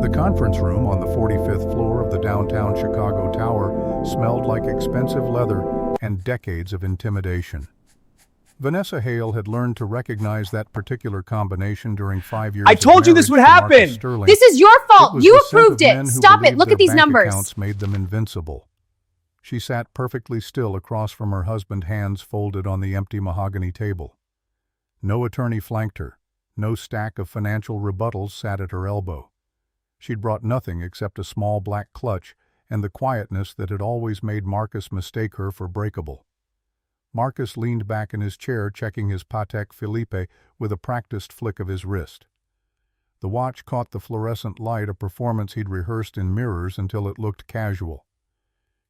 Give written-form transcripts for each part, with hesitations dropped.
The conference room on the 45th floor of the downtown Chicago Tower smelled like expensive leather and decades of intimidation. Vanessa Hale had learned to recognize that particular combination during 5 years I told you this would happen! This is your fault! You approved it! Stop it! Look at these numbers! Accounts made them invincible. She sat perfectly still across from her husband, hands folded on the empty mahogany table. No attorney flanked her. No stack of financial rebuttals sat at her elbow. She'd brought nothing except a small black clutch and the quietness that had always made Marcus mistake her for breakable. Marcus leaned back in his chair, checking his Patek Philippe with a practiced flick of his wrist. The watch caught the fluorescent light, a performance he'd rehearsed in mirrors until it looked casual.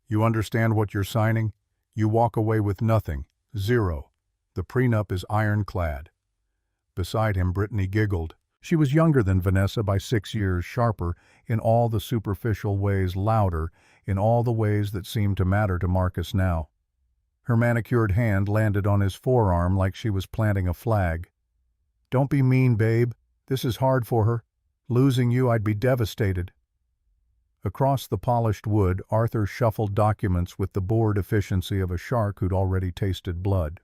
You understand what you're signing? You walk away with nothing. Zero. The prenup is ironclad. Beside him, Brittany giggled. She was younger than Vanessa by 6 years, sharper in all the superficial ways, louder in all the ways that seemed to matter to Marcus now. Her manicured hand landed on his forearm like she was planting a flag. Don't be mean, babe. This is hard for her. Losing you, I'd be devastated. Across the polished wood, Arthur shuffled documents with the bored efficiency of a shark who'd already tasted blood.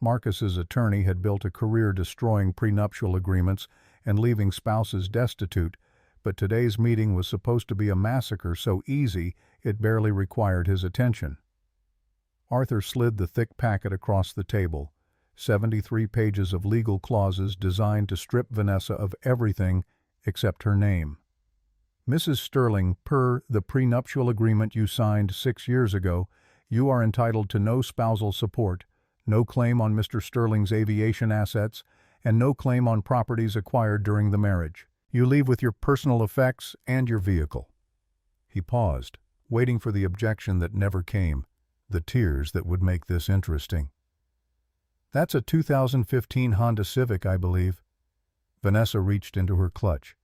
Marcus's attorney had built a career destroying prenuptial agreements and leaving spouses destitute, but today's meeting was supposed to be a massacre so easy it barely required his attention. Arthur slid the thick packet across the table, 73 pages of legal clauses designed to strip Vanessa of everything except her name. Mrs. Sterling, per the prenuptial agreement you signed 6 years ago, you are entitled to no spousal support, no claim on Mr. Sterling's aviation assets, and no claim on properties acquired during the marriage. You leave with your personal effects and your vehicle. He paused, waiting for the objection that never came, the tears that would make this interesting. That's a 2015 Honda Civic, I believe. Vanessa reached into her clutch.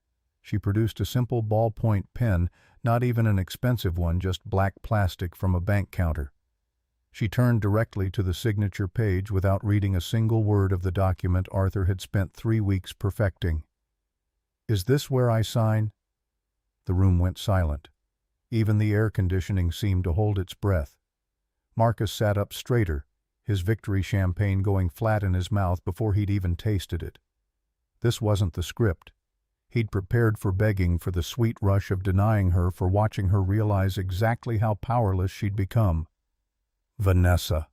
She produced a simple ballpoint pen, not even an expensive one, just black plastic from a bank counter. She turned directly to the signature page without reading a single word of the document Arthur had spent 3 weeks perfecting. Is this where I sign? The room went silent. Even the air conditioning seemed to hold its breath. Marcus sat up straighter, his victory champagne going flat in his mouth before he'd even tasted it. This wasn't the script. He'd prepared for begging, for the sweet rush of denying her, for watching her realize exactly how powerless she'd become. Vanessa.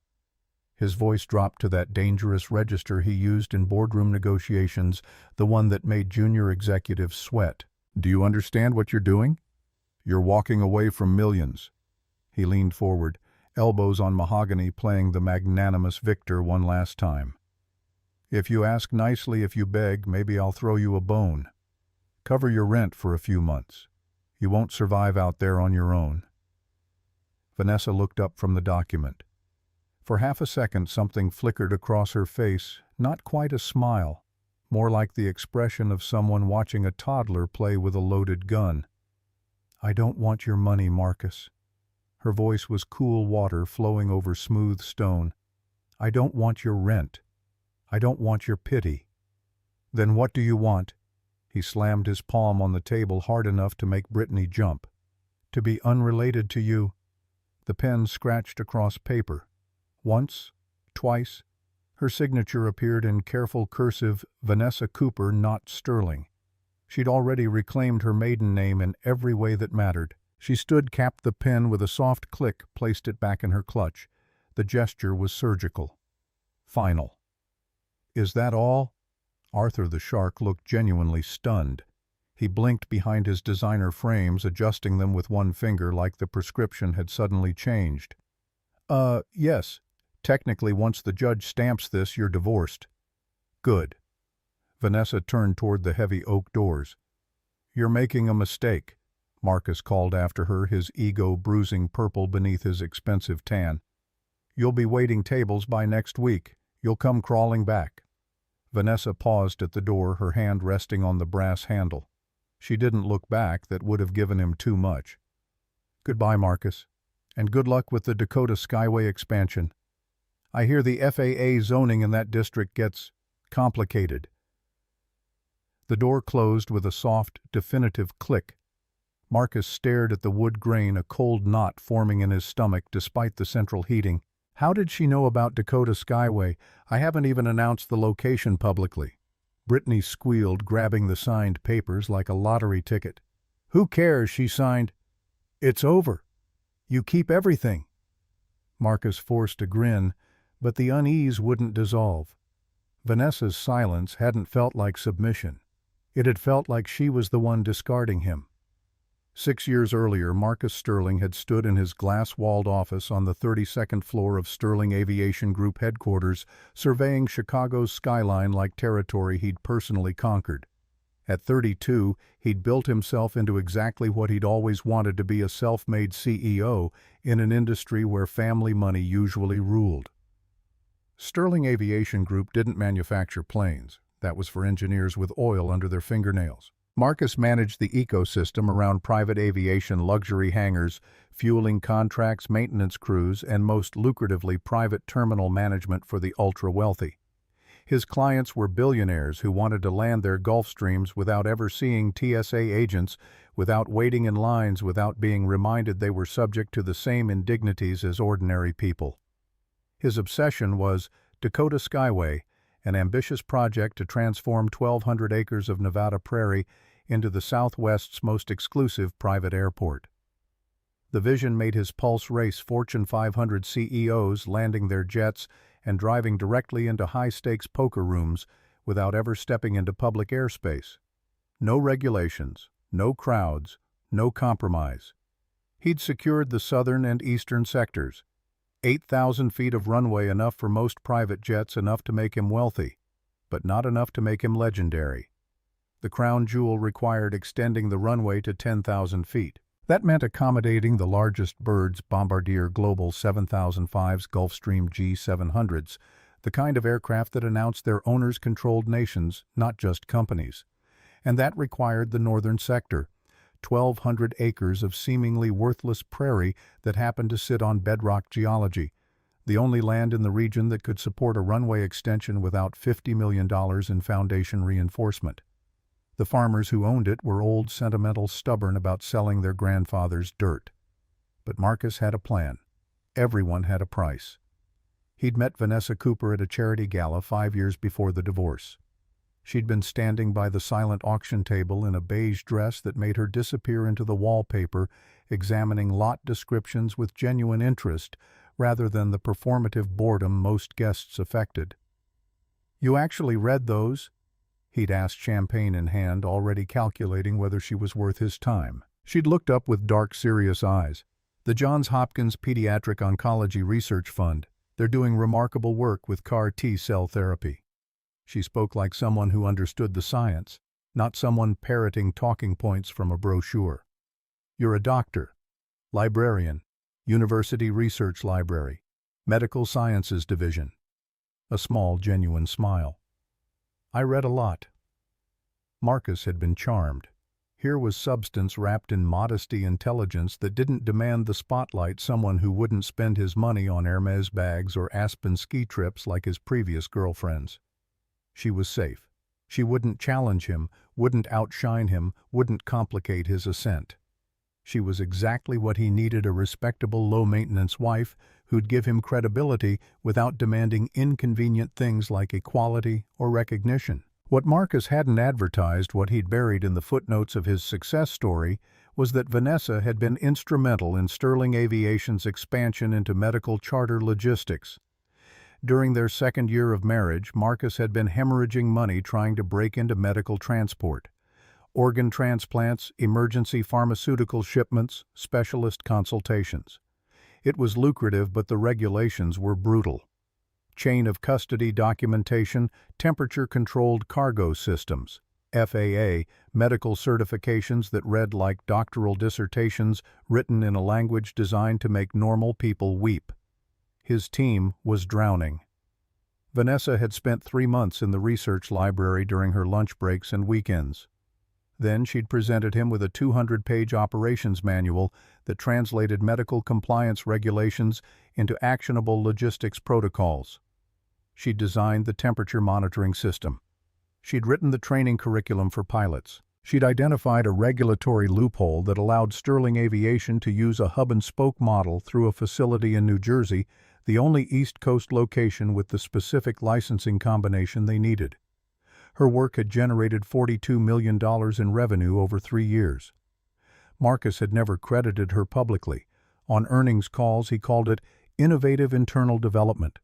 His voice dropped to that dangerous register he used in boardroom negotiations, the one that made junior executives sweat. Do you understand what you're doing? You're walking away from millions. He leaned forward, elbows on mahogany, playing the magnanimous victor one last time. If you ask nicely, if you beg, maybe I'll throw you a bone. Cover your rent for a few months. You won't survive out there on your own. Vanessa looked up from the document. For half a second something flickered across her face, not quite a smile, more like the expression of someone watching a toddler play with a loaded gun. I don't want your money, Marcus. Her voice was cool water flowing over smooth stone. I don't want your rent. I don't want your pity. Then what do you want? He slammed his palm on the table hard enough to make Brittany jump. To be unrelated to you. The pen scratched across paper. Once, twice, her signature appeared in careful cursive, Vanessa Cooper, not Sterling. She'd already reclaimed her maiden name in every way that mattered. She stood, capped the pen with a soft click, placed it back in her clutch. The gesture was surgical. Final. Is that all? Arthur the shark looked genuinely stunned. He blinked behind his designer frames, adjusting them with one finger like the prescription had suddenly changed. Yes. Technically, once the judge stamps this, you're divorced. Good. Vanessa turned toward the heavy oak doors. You're making a mistake, Marcus called after her, his ego bruising purple beneath his expensive tan. You'll be waiting tables by next week. You'll come crawling back. Vanessa paused at the door, her hand resting on the brass handle. She didn't look back. That would have given him too much. Goodbye, Marcus. And good luck with the Dakota Skyway expansion. I hear the FAA zoning in that district gets complicated. The door closed with a soft, definitive click. Marcus stared at the wood grain, a cold knot forming in his stomach despite the central heating. How did she know about Dakota Skyway? I haven't even announced the location publicly. Brittany squealed, grabbing the signed papers like a lottery ticket. Who cares? She signed. It's over. You keep everything. Marcus forced a grin, but the unease wouldn't dissolve. Vanessa's silence hadn't felt like submission. It had felt like she was the one discarding him. 6 years earlier, Marcus Sterling had stood in his glass-walled office on the 32nd floor of Sterling Aviation Group headquarters, surveying Chicago's skyline like territory he'd personally conquered. At 32, he'd built himself into exactly what he'd always wanted to be, a self-made CEO in an industry where family money usually ruled. Sterling Aviation Group didn't manufacture planes. That was for engineers with oil under their fingernails. Marcus managed the ecosystem around private aviation luxury hangars, fueling contracts, maintenance crews, and most lucratively private terminal management for the ultra-wealthy. His clients were billionaires who wanted to land their Gulfstreams without ever seeing TSA agents, without waiting in lines, without being reminded they were subject to the same indignities as ordinary people. His obsession was Dakota Skyway, an ambitious project to transform 1,200 acres of Nevada prairie into the Southwest's most exclusive private airport. The vision made his pulse race. Fortune 500 CEOs landing their jets and driving directly into high-stakes poker rooms without ever stepping into public airspace. No regulations, no crowds, no compromise. He'd secured the southern and eastern sectors. 8,000 feet of runway, enough for most private jets, enough to make him wealthy, but not enough to make him legendary. The crown jewel required extending the runway to 10,000 feet. That meant accommodating the largest birds, Bombardier Global 7005's Gulfstream G700s, the kind of aircraft that announced their owners controlled nations, not just companies. And that required the northern sector, 1,200 acres of seemingly worthless prairie that happened to sit on bedrock geology, the only land in the region that could support a runway extension without $50 million in foundation reinforcement. The farmers who owned it were old, sentimental, stubborn about selling their grandfather's dirt. But Marcus had a plan. Everyone had a price. He'd met Vanessa Cooper at a charity gala 5 years before the divorce. She'd been standing by the silent auction table in a beige dress that made her disappear into the wallpaper, examining lot descriptions with genuine interest rather than the performative boredom most guests affected. "You actually read those?" He'd asked, champagne in hand, already calculating whether she was worth his time. She'd looked up with dark, serious eyes. "The Johns Hopkins Pediatric Oncology Research Fund. They're doing remarkable work with CAR T-cell therapy." She spoke like someone who understood the science, not someone parroting talking points from a brochure. "You're a doctor, librarian, University Research Library, Medical Sciences Division." A small, genuine smile. "I read a lot." Marcus had been charmed. Here was substance wrapped in modesty, intelligence that didn't demand the spotlight, someone who wouldn't spend his money on Hermes bags or Aspen ski trips like his previous girlfriends. She was safe. She wouldn't challenge him, wouldn't outshine him, wouldn't complicate his ascent. She was exactly what he needed, a respectable, low-maintenance wife who'd give him credibility without demanding inconvenient things like equality or recognition. What Marcus hadn't advertised, what he'd buried in the footnotes of his success story, was that Vanessa had been instrumental in Sterling Aviation's expansion into medical charter logistics. During their second year of marriage, Marcus had been hemorrhaging money trying to break into medical transport. Organ transplants, emergency pharmaceutical shipments, specialist consultations. It was lucrative, but the regulations were brutal. Chain of custody documentation, temperature-controlled cargo systems, FAA, medical certifications that read like doctoral dissertations written in a language designed to make normal people weep. His team was drowning. Vanessa had spent 3 months in the research library during her lunch breaks and weekends. Then she'd presented him with a 200-page operations manual that translated medical compliance regulations into actionable logistics protocols. She'd designed the temperature monitoring system. She'd written the training curriculum for pilots. She'd identified a regulatory loophole that allowed Sterling Aviation to use a hub-and-spoke model through a facility in New Jersey, the only East Coast location with the specific licensing combination they needed. Her work had generated $42 million in revenue over 3 years. Marcus had never credited her publicly. On earnings calls, he called it innovative internal development.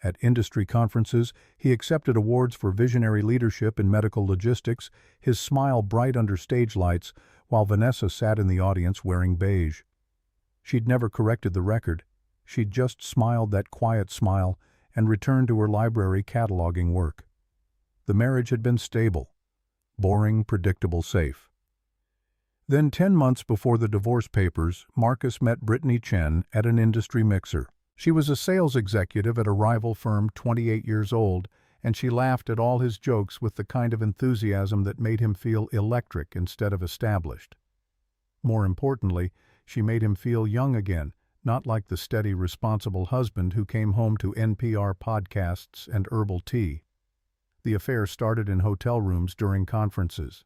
At industry conferences, he accepted awards for visionary leadership in medical logistics, his smile bright under stage lights, while Vanessa sat in the audience wearing beige. She'd never corrected the record. She'd just smiled that quiet smile and returned to her library cataloging work. The marriage had been stable, boring, predictable, safe. Then 10 months before the divorce papers, Marcus met Brittany Chen at an industry mixer. She was a sales executive at a rival firm 28 years old, and she laughed at all his jokes with the kind of enthusiasm that made him feel electric instead of established. More importantly, she made him feel young again, not like the steady, responsible husband who came home to NPR podcasts and herbal tea. The affair started in hotel rooms during conferences.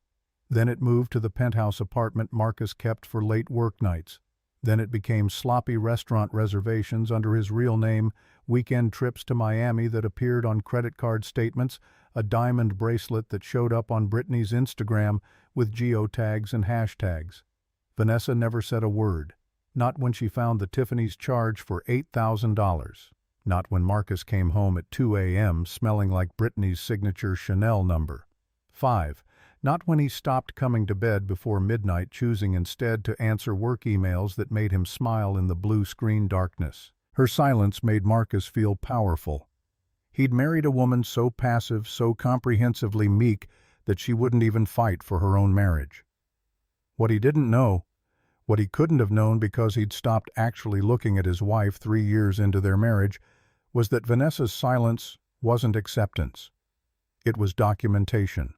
Then it moved to the penthouse apartment Marcus kept for late work nights. Then it became sloppy restaurant reservations under his real name, weekend trips to Miami that appeared on credit card statements, a diamond bracelet that showed up on Brittany's Instagram with geotags and hashtags. Vanessa never said a word, not when she found the Tiffany's charge for $8,000, not when Marcus came home at 2 a.m. smelling like Brittany's signature Chanel number. 5. Not when he stopped coming to bed before midnight, choosing instead to answer work emails that made him smile in the blue screen darkness. Her silence made Marcus feel powerful. He'd married a woman so passive, so comprehensively meek, that she wouldn't even fight for her own marriage. What he didn't know, what he couldn't have known because he'd stopped actually looking at his wife 3 years into their marriage, was that Vanessa's silence wasn't acceptance. It was documentation.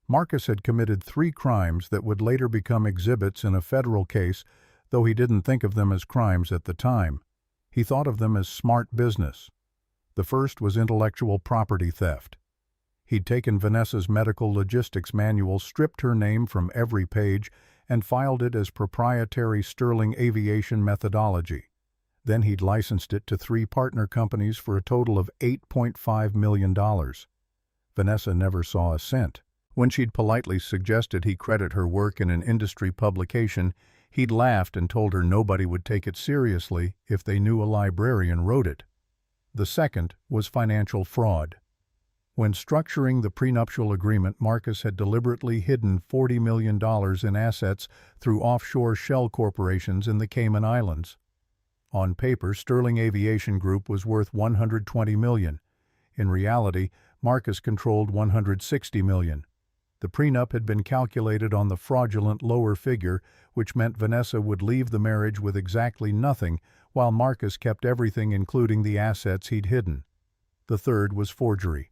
Marcus had committed 3 crimes that would later become exhibits in a federal case, though he didn't think of them as crimes at the time. He thought of them as smart business. The first was intellectual property theft. He'd taken Vanessa's medical logistics manual, stripped her name from every page, and filed it as proprietary Sterling Aviation methodology. Then he'd licensed it to 3 partner companies for a total of $8.5 million. Vanessa never saw a cent. When she'd politely suggested he credit her work in an industry publication, he'd laughed and told her nobody would take it seriously if they knew a librarian wrote it. The second was financial fraud. When structuring the prenuptial agreement, Marcus had deliberately hidden $40 million in assets through offshore shell corporations in the Cayman Islands. On paper, Sterling Aviation Group was worth $120 million. In reality, Marcus controlled $160 million. The prenup had been calculated on the fraudulent lower figure, which meant Vanessa would leave the marriage with exactly nothing, while Marcus kept everything, including the assets he'd hidden. The third was forgery.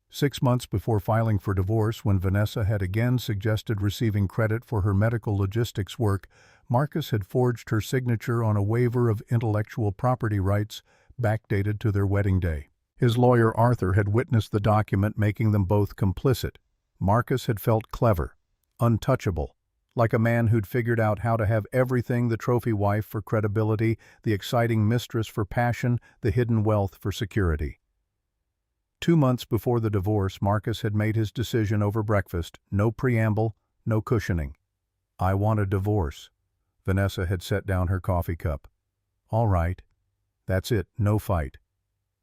6 months before filing for divorce, when Vanessa had again suggested receiving credit for her medical logistics work, Marcus had forged her signature on a waiver of intellectual property rights, backdated to their wedding day. His lawyer Arthur had witnessed the document, making them both complicit. Marcus had felt clever, untouchable, like a man who'd figured out how to have everything: the trophy wife for credibility, the exciting mistress for passion, the hidden wealth for security. 2 months before the divorce, Marcus had made his decision over breakfast. No preamble, no cushioning. "I want a divorce." Vanessa had set down her coffee cup. "All right. That's it, no fight."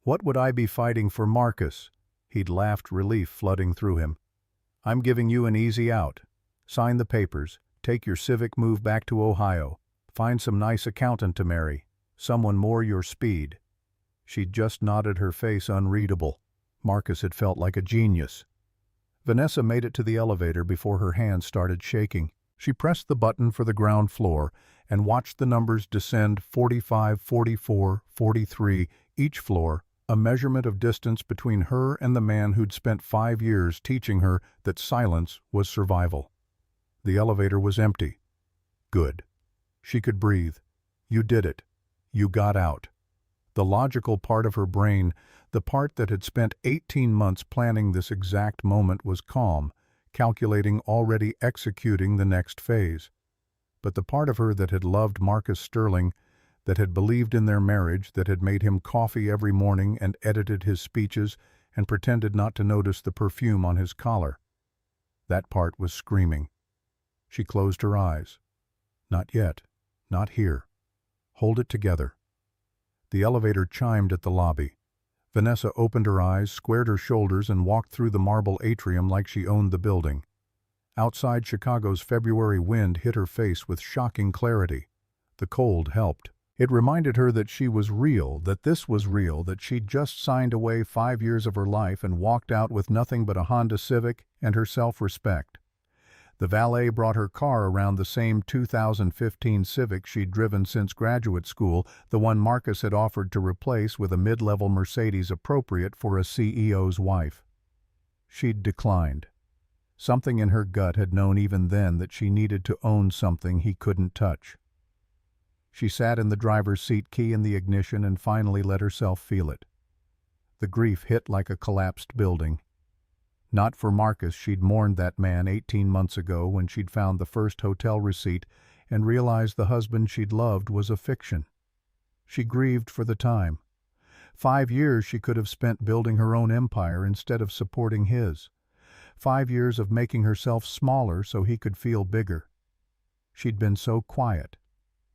What would I be fighting for, Marcus? He'd laughed, relief flooding through him. "I'm giving you an easy out. Sign the papers, take your Civic, move back to Ohio, find some nice accountant to marry, someone more your speed." She'd just nodded, her face unreadable. Marcus had felt like a genius. Vanessa made it to the elevator before her hands started shaking. She pressed the button for the ground floor and watched the numbers descend: 45, 44, 43, each floor, a measurement of distance between her and the man who'd spent 5 years teaching her that silence was survival. The elevator was empty. Good. She could breathe. You did it. You got out. The logical part of her brain, The part that had spent 18 months planning this exact moment was calm, calculating, already executing the next phase. But the part of her that had loved Marcus Sterling, that had believed in their marriage, that had made him coffee every morning and edited his speeches and pretended not to notice the perfume on his collar, that part was screaming. She closed her eyes. Not yet. Not here. Hold it together. The elevator chimed at the lobby. Vanessa opened her eyes, squared her shoulders, and walked through the marble atrium like she owned the building. Outside, Chicago's February wind hit her face with shocking clarity. The cold helped. It reminded her that she was real, that this was real, that she'd just signed away 5 years of her life and walked out with nothing but a Honda Civic and her self-respect. The valet brought her car around, the same 2015 Civic she'd driven since graduate school, the one Marcus had offered to replace with a mid-level Mercedes appropriate for a CEO's wife. She'd declined. Something in her gut had known even then that she needed to own something he couldn't touch. She sat in the driver's seat, key in the ignition, and finally let herself feel it. The grief hit like a collapsed building. Not for Marcus. She'd mourned that man 18 months ago when she'd found the first hotel receipt and realized the husband she'd loved was a fiction. She grieved for the time. 5 years she could have spent building her own empire instead of supporting his. 5 years of making herself smaller so he could feel bigger. She'd been so quiet,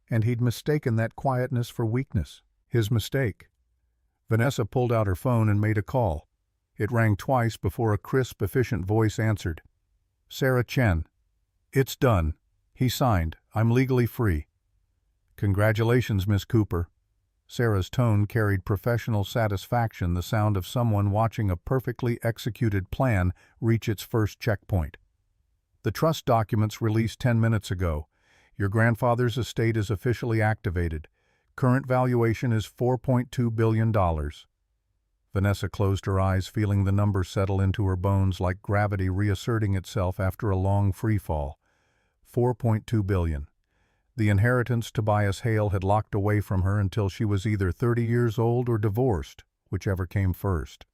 and he'd mistaken that quietness for weakness. His mistake. Vanessa pulled out her phone and made a call. It rang twice before a crisp, efficient voice answered. Sarah Chen. It's done. He signed. I'm legally free. Congratulations, Miss Cooper. Sarah's tone carried professional satisfaction, the sound of someone watching a perfectly executed plan reach its first checkpoint. The trust documents released 10 minutes ago. Your grandfather's estate is officially activated. Current valuation is $4.2 billion. Vanessa closed her eyes, feeling the number settle into her bones like gravity reasserting itself after a long freefall. 4.2 billion. The inheritance Tobias Hale had locked away from her until she was either 30 years old or divorced, whichever came first.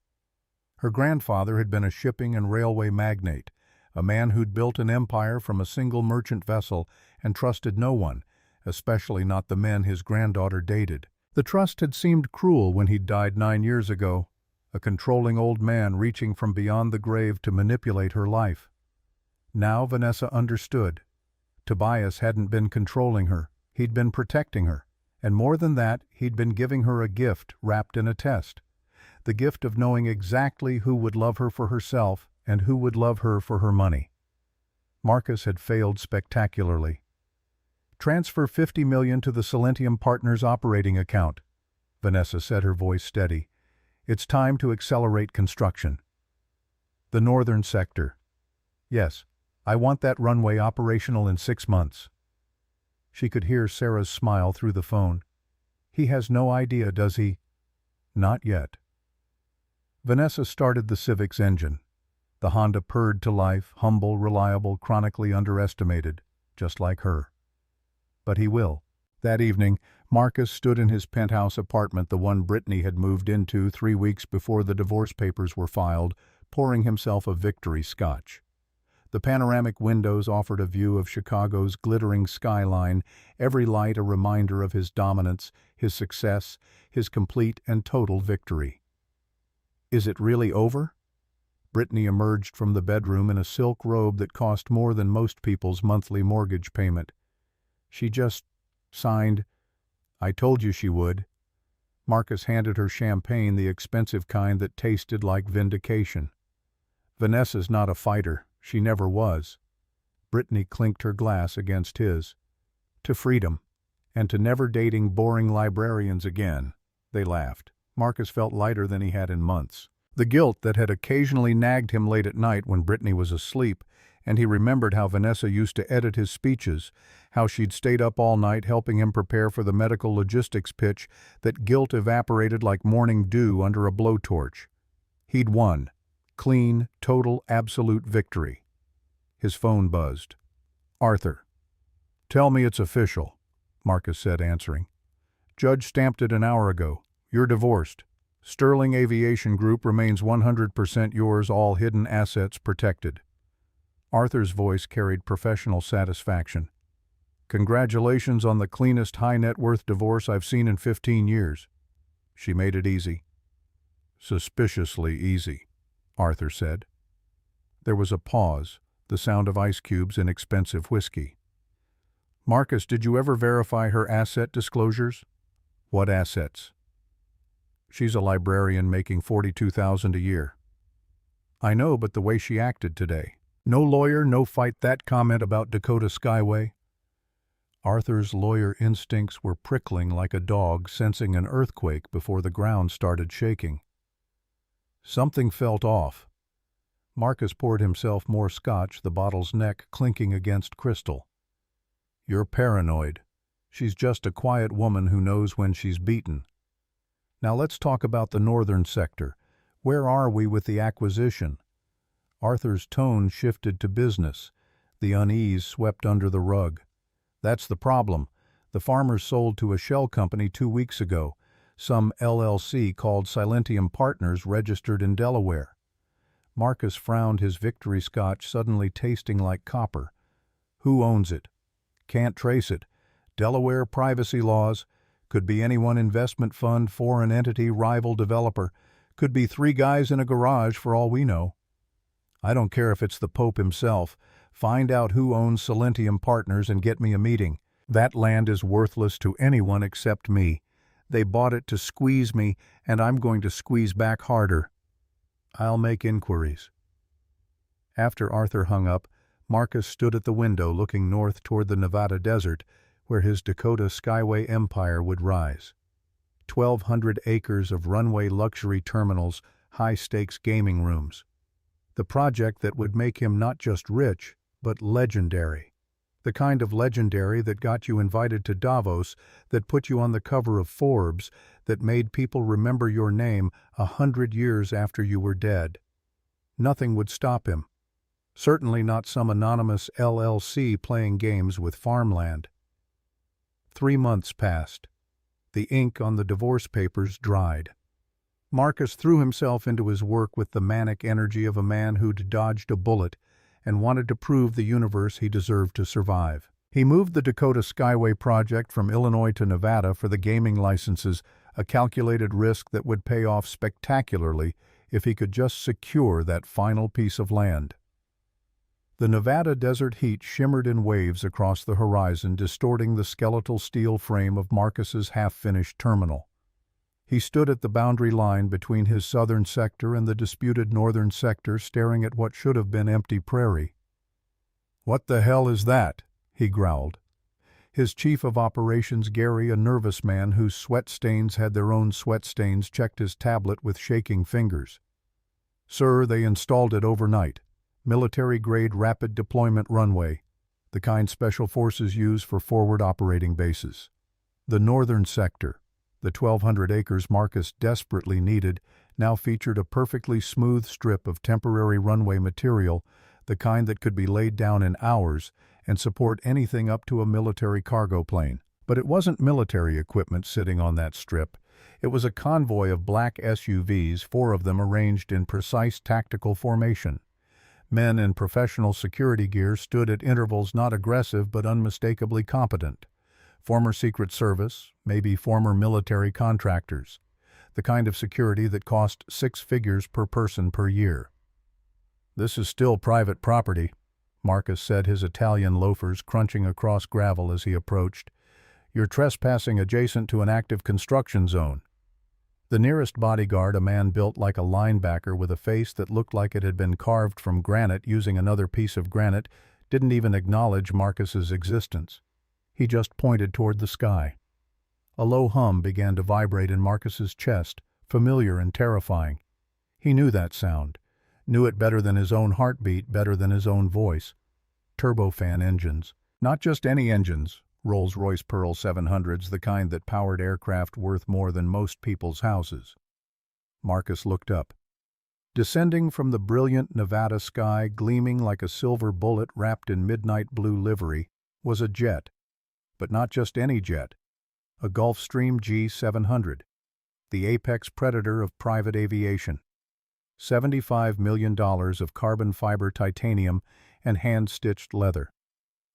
Her grandfather had been a shipping and railway magnate, a man who'd built an empire from a single merchant vessel and trusted no one, especially not the men his granddaughter dated. The trust had seemed cruel when he'd died 9 years ago, a controlling old man reaching from beyond the grave to manipulate her life. Now Vanessa understood. Tobias hadn't been controlling her, he'd been protecting her, and more than that, he'd been giving her a gift wrapped in a test. The gift of knowing exactly who would love her for herself and who would love her for her money. Marcus had failed spectacularly. Transfer $50 million to the Silentium Partners operating account. Vanessa said, her voice steady. It's time to accelerate construction. The northern sector. Yes, I want that runway operational in 6 months. She could hear Sarah's smile through the phone. He has no idea, does he? Not yet. Vanessa started the Civic's engine. The Honda purred to life, humble, reliable, chronically underestimated, just like her. But he will. That evening, Marcus stood in his penthouse apartment, the one Brittany had moved into 3 weeks before the divorce papers were filed, pouring himself a victory scotch. The panoramic windows offered a view of Chicago's glittering skyline, every light a reminder of his dominance, his success, his complete and total victory. Is it really over? Brittany emerged from the bedroom in a silk robe that cost more than most people's monthly mortgage payment. She just signed. I told you she would. Marcus handed her champagne, the expensive kind that tasted like vindication. Vanessa's not a fighter. She never was. Brittany clinked her glass against his. To freedom, and to never dating boring librarians again. They laughed. Marcus felt lighter than he had in months. The guilt that had occasionally nagged him late at night when Brittany was asleep, and he remembered how Vanessa used to edit his speeches, how she'd stayed up all night helping him prepare for the medical logistics pitch, that guilt evaporated like morning dew under a blowtorch. He'd won. Clean, total, absolute victory. His phone buzzed. Arthur. Tell me it's official, Marcus said, answering. Judge stamped it an hour ago. You're divorced. Sterling Aviation Group remains 100% yours, all hidden assets protected. Arthur's voice carried professional satisfaction. Congratulations on the cleanest high-net-worth divorce I've seen in 15 years. She made it easy. Suspiciously easy, Arthur said. There was a pause, the sound of ice cubes in expensive whiskey. Marcus, did you ever verify her asset disclosures? What assets? She's a librarian making $42,000 a year. I know, but the way she acted today. No lawyer, no fight that comment about Dakota Skyway. Arthur's lawyer instincts were prickling like a dog sensing an earthquake before the ground started shaking. Something felt off. Marcus poured himself more scotch, the bottle's neck clinking against crystal. You're paranoid. She's just a quiet woman who knows when she's beaten. Now let's talk about the northern sector. Where are we with the acquisition? Arthur's tone shifted to business. The unease swept under the rug. That's the problem. The farmers sold to a shell company 2 weeks ago, some LLC called Silentium Partners registered in Delaware. Marcus frowned, his victory scotch suddenly tasting like copper. Who owns it? Can't trace it. Delaware privacy laws. Could be anyone, investment fund, foreign entity, rival developer. Could be 3 guys in a garage for all we know. I don't care if it's the Pope himself. Find out who owns Silentium Partners and get me a meeting. That land is worthless to anyone except me. They bought it to squeeze me, and I'm going to squeeze back harder. I'll make inquiries. After Arthur hung up, Marcus stood at the window looking north toward the Nevada desert, where his Dakota Skyway empire would rise. 1,200 acres of runway luxury terminals, high-stakes gaming rooms. The project that would make him not just rich, but legendary. The kind of legendary that got you invited to Davos, that put you on the cover of Forbes, that made people remember your name 100 years after you were dead. Nothing would stop him. Certainly not some anonymous LLC playing games with farmland. 3 months passed. The ink on the divorce papers dried. Marcus threw himself into his work with the manic energy of a man who'd dodged a bullet and wanted to prove the universe he deserved to survive. He moved the Dakota Skyway project from Illinois to Nevada for the gaming licenses, a calculated risk that would pay off spectacularly if he could just secure that final piece of land. The Nevada desert heat shimmered in waves across the horizon, distorting the skeletal steel frame of Marcus's half-finished terminal. He stood at the boundary line between his southern sector and the disputed northern sector, staring at what should have been empty prairie. "What the hell is that?" he growled. His chief of operations, Gary, a nervous man whose sweat stains had their own sweat stains, checked his tablet with shaking fingers. "Sir, they installed it overnight. Military-grade rapid deployment runway, the kind special forces use for forward operating bases. The northern sector, the 1,200 acres Marcus desperately needed, now featured a perfectly smooth strip of temporary runway material, the kind that could be laid down in hours and support anything up to a military cargo plane. But it wasn't military equipment sitting on that strip. It was a convoy of black SUVs, 4 of them arranged in precise tactical formation. Men in professional security gear stood at intervals, not aggressive but unmistakably competent. Former Secret Service, maybe former military contractors. The kind of security that cost 6 figures per person per year. "This is still private property," Marcus said, his Italian loafers crunching across gravel as he approached. "You're trespassing adjacent to an active construction zone." The nearest bodyguard, a man built like a linebacker with a face that looked like it had been carved from granite using another piece of granite, didn't even acknowledge Marcus's existence. He just pointed toward the sky. A low hum began to vibrate in Marcus's chest, familiar and terrifying. He knew that sound, knew it better than his own heartbeat, better than his own voice. Turbofan engines. Not just any engines. Rolls-Royce Pearl 700s, the kind that powered aircraft worth more than most people's houses. Marcus looked up. Descending from the brilliant Nevada sky, gleaming like a silver bullet wrapped in midnight blue livery, was a jet. But not just any jet. A Gulfstream G700. the apex predator of private aviation. $75 million of carbon fiber titanium and hand-stitched leather.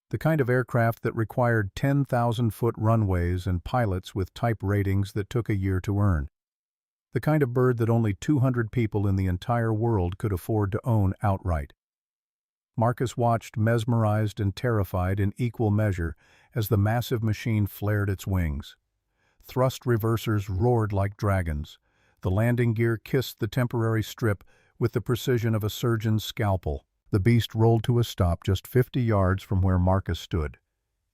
The kind of aircraft that required 10,000-foot runways and pilots with type ratings that took a year to earn. The kind of bird that only 200 people in the entire world could afford to own outright. Marcus watched, mesmerized and terrified in equal measure, as the massive machine flared its wings. Thrust reversers roared like dragons. The landing gear kissed the temporary strip with the precision of a surgeon's scalpel. The beast rolled to a stop just 50 yards from where Marcus stood.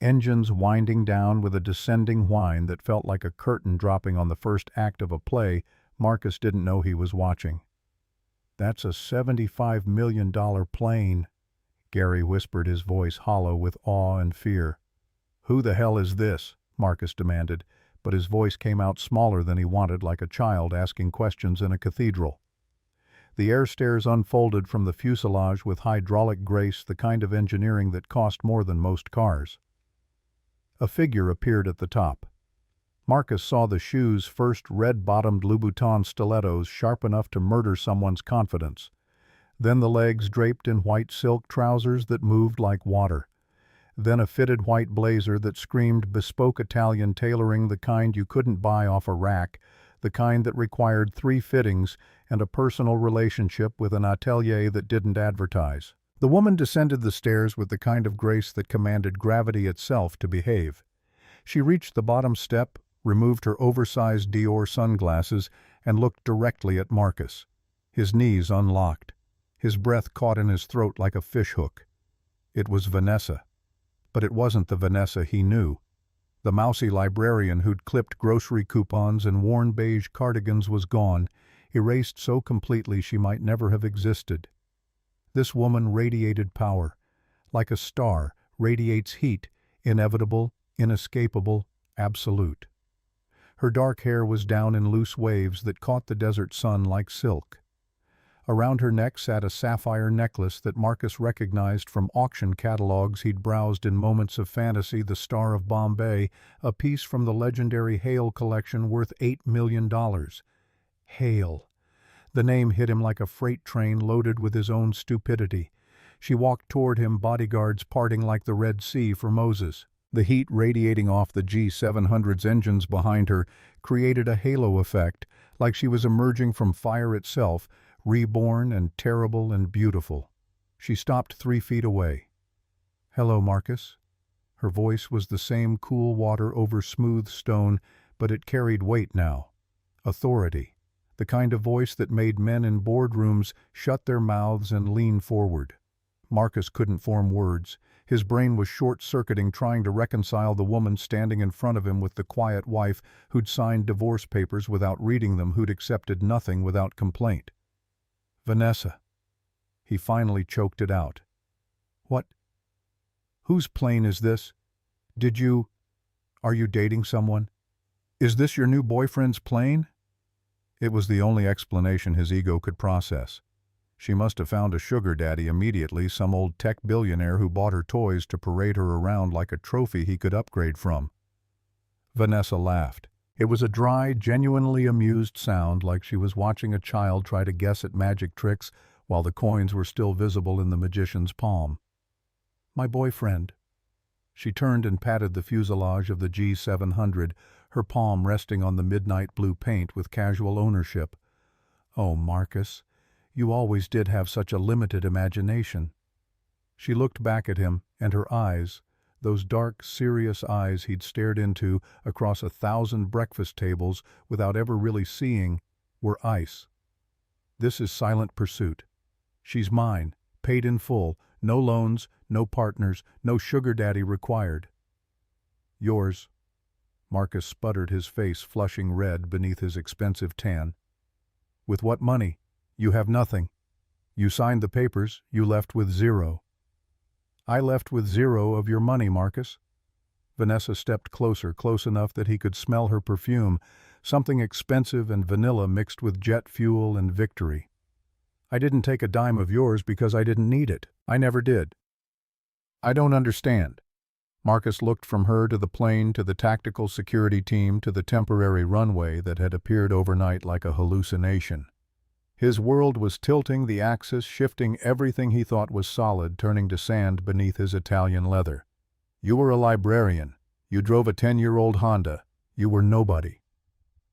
Engines winding down with a descending whine that felt like a curtain dropping on the first act of a play Marcus didn't know he was watching. "That's a $75 million plane," Gary whispered, his voice hollow with awe and fear. "Who the hell is this?" Marcus demanded, but his voice came out smaller than he wanted, like a child asking questions in a cathedral. The air stairs unfolded from the fuselage with hydraulic grace, the kind of engineering that cost more than most cars. A figure appeared at the top. Marcus saw the shoes, first red-bottomed Louboutin stilettos sharp enough to murder someone's confidence. Then the legs draped in white silk trousers that moved like water. Then a fitted white blazer that screamed bespoke Italian tailoring, the kind you couldn't buy off a rack, the kind that required 3 fittings and a personal relationship with an atelier that didn't advertise. The woman descended the stairs with the kind of grace that commanded gravity itself to behave. She reached the bottom step, removed her oversized Dior sunglasses, and looked directly at Marcus. His knees unlocked. His breath caught in his throat like a fishhook. It was Vanessa. But it wasn't the Vanessa he knew. The mousy librarian who'd clipped grocery coupons and worn beige cardigans was gone, erased so completely she might never have existed. This woman radiated power. Like a star radiates heat, inevitable, inescapable, absolute. Her dark hair was down in loose waves that caught the desert sun like silk. Around her neck sat a sapphire necklace that Marcus recognized from auction catalogs he'd browsed in moments of fantasy, the Star of Bombay, a piece from the legendary Hale collection worth $8 million. Hale. The name hit him like a freight train loaded with his own stupidity. She walked toward him, bodyguards parting like the Red Sea for Moses. The heat radiating off the G700's engines behind her created a halo effect, like she was emerging from fire itself, reborn and terrible and beautiful. She stopped 3 feet away. "Hello, Marcus." Her voice was the same cool water over smooth stone, but it carried weight now. Authority. The kind of voice that made men in boardrooms shut their mouths and lean forward. Marcus couldn't form words. His brain was short-circuiting, trying to reconcile the woman standing in front of him with the quiet wife who'd signed divorce papers without reading them, who'd accepted nothing without complaint. "Vanessa." He finally choked it out. "What? Whose plane is this? Are you dating someone? Is this your new boyfriend's plane?" It was the only explanation his ego could process. She must have found a sugar daddy immediately, some old tech billionaire who bought her toys to parade her around like a trophy he could upgrade from. Vanessa laughed. It was a dry, genuinely amused sound, like she was watching a child try to guess at magic tricks while the coins were still visible in the magician's palm. "My boyfriend." She turned and patted the fuselage of the G700, her palm resting on the midnight blue paint with casual ownership. "Oh, Marcus, you always did have such a limited imagination." She looked back at him, and her eyes, those dark, serious eyes he'd stared into across 1,000 breakfast tables without ever really seeing, were ice. "This is silent pursuit. She's mine, paid in full, no loans, no partners, no sugar daddy required." "Yours." Marcus sputtered, his face flushing red beneath his expensive tan. "With what money? You have nothing. You signed the papers, you left with zero." "I left with zero of your money, Marcus." Vanessa stepped closer, close enough that he could smell her perfume, something expensive and vanilla mixed with jet fuel and victory. "I didn't take a dime of yours because I didn't need it. I never did." "I don't understand." Marcus looked from her to the plane, to the tactical security team, to the temporary runway that had appeared overnight like a hallucination. His world was tilting, the axis shifting, everything he thought was solid turning to sand beneath his Italian leather. You were a librarian. You drove a 10-year-old Honda. You were nobody.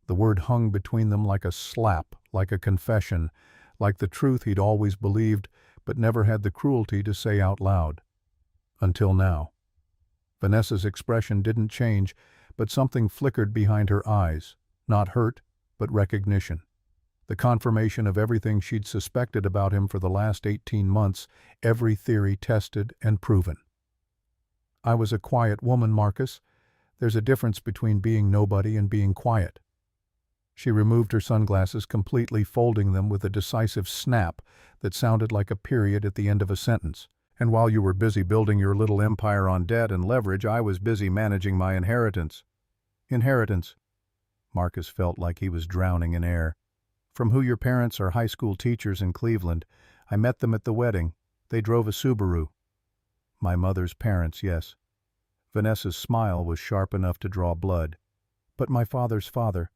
The word hung between them like a slap, like a confession, like the truth he'd always believed but never had the cruelty to say out loud. Until now. Vanessa's expression didn't change, but something flickered behind her eyes. Not hurt, but recognition. The confirmation of everything she'd suspected about him for the last 18 months, every theory tested and proven. I was a quiet woman, Marcus. There's a difference between being nobody and being quiet. She removed her sunglasses completely, folding them with a decisive snap that sounded like a period at the end of a sentence. And while you were busy building your little empire on debt and leverage, I was busy managing my inheritance. Inheritance. Marcus felt like he was drowning in air. From who your parents are high school teachers in Cleveland. I met them at the wedding. They drove a Subaru. My mother's parents, yes. Vanessa's smile was sharp enough to draw blood. But my father's father.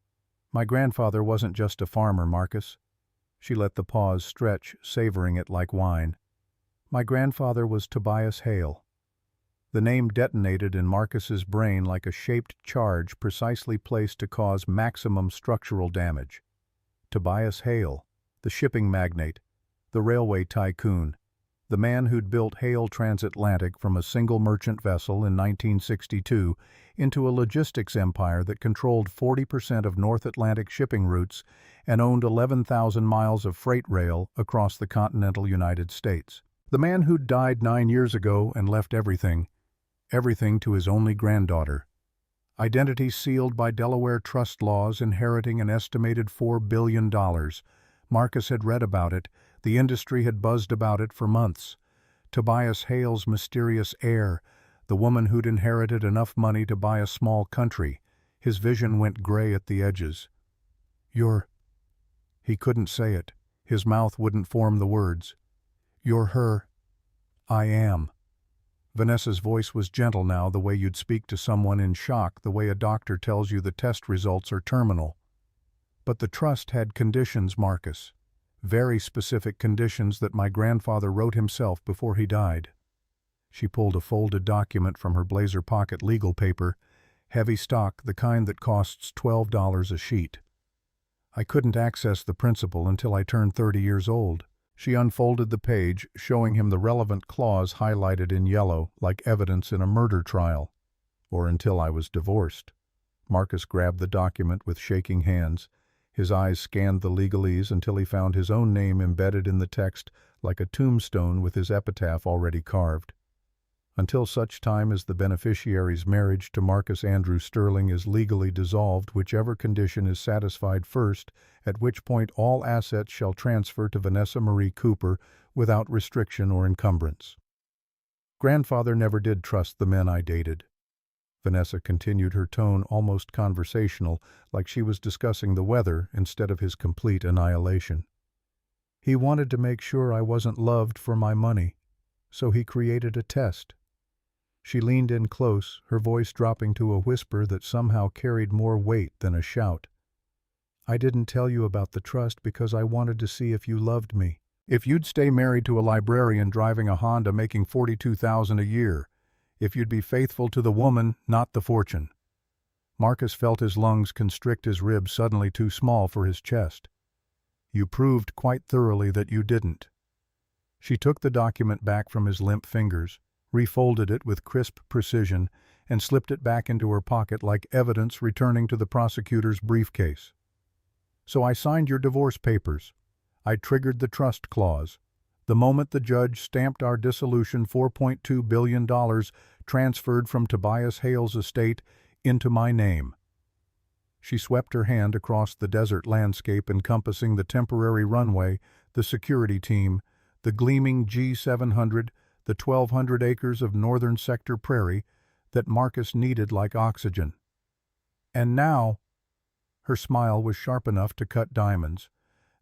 My grandfather wasn't just a farmer, Marcus. She let the pause stretch, savoring it like wine. My grandfather was Tobias Hale. The name detonated in Marcus's brain like a shaped charge precisely placed to cause maximum structural damage. Tobias Hale, the shipping magnate, the railway tycoon, the man who'd built Hale Transatlantic from a single merchant vessel in 1962 into a logistics empire that controlled 40% of North Atlantic shipping routes and owned 11,000 miles of freight rail across the continental United States. The man who'd died 9 years ago and left everything to his only granddaughter. Identity sealed by Delaware trust laws, inheriting an estimated $4 billion. Marcus had read about it. The industry had buzzed about it for months. Tobias Hale's mysterious heir, the woman who'd inherited enough money to buy a small country. His vision went gray at the edges. You're... He couldn't say it. His mouth wouldn't form the words. You're her. I am. Vanessa's voice was gentle now, the way you'd speak to someone in shock, the way a doctor tells you the test results are terminal. But the trust had conditions, Marcus. Very specific conditions that my grandfather wrote himself before he died. She pulled a folded document from her blazer pocket, legal paper, heavy stock, the kind that costs $12 a sheet. I couldn't access the principal until I turned 30 years old. She unfolded the page, showing him the relevant clause highlighted in yellow, like evidence in a murder trial. Or until I was divorced. Marcus grabbed the document with shaking hands. His eyes scanned the legalese until he found his own name embedded in the text like a tombstone with his epitaph already carved. Until such time as the beneficiary's marriage to Marcus Andrew Sterling is legally dissolved, whichever condition is satisfied first, at which point all assets shall transfer to Vanessa Marie Cooper without restriction or encumbrance. Grandfather never did trust the men I dated. Vanessa continued, her tone almost conversational, like she was discussing the weather instead of his complete annihilation. He wanted to make sure I wasn't loved for my money, so he created a test. She leaned in close, her voice dropping to a whisper that somehow carried more weight than a shout. I didn't tell you about the trust because I wanted to see if you loved me. If you'd stay married to a librarian driving a Honda making $42,000 a year. If you'd be faithful to the woman, not the fortune. Marcus felt his lungs constrict, his ribs suddenly too small for his chest. You proved quite thoroughly that you didn't. She took the document back from his limp fingers, refolded it with crisp precision, and slipped it back into her pocket like evidence returning to the prosecutor's briefcase. So I signed your divorce papers. I triggered the trust clause. The moment the judge stamped our dissolution, $4.2 billion transferred from Tobias Hale's estate into my name. She swept her hand across the desert landscape encompassing the temporary runway, the security team, the gleaming G700, the 1,200 acres of northern sector prairie that Marcus needed like oxygen. And now, her smile was sharp enough to cut diamonds,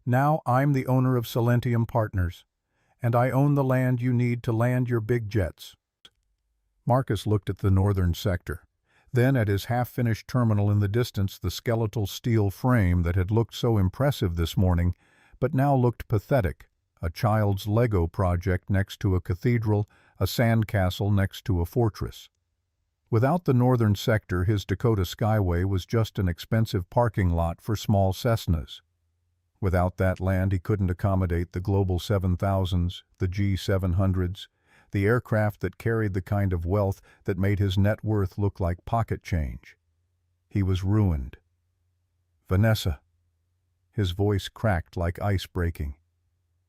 now I'm the owner of Silentium Partners, and I own the land you need to land your big jets. Marcus looked at the northern sector, then at his half-finished terminal in the distance, the skeletal steel frame that had looked so impressive this morning, but now looked pathetic, a child's Lego project next to a cathedral, a sandcastle next to a fortress. Without the northern sector, his Dakota Skyway was just an expensive parking lot for small Cessnas. Without that land, he couldn't accommodate the Global 7000s, the G700s, the aircraft that carried the kind of wealth that made his net worth look like pocket change. He was ruined. Vanessa. His voice cracked like ice breaking.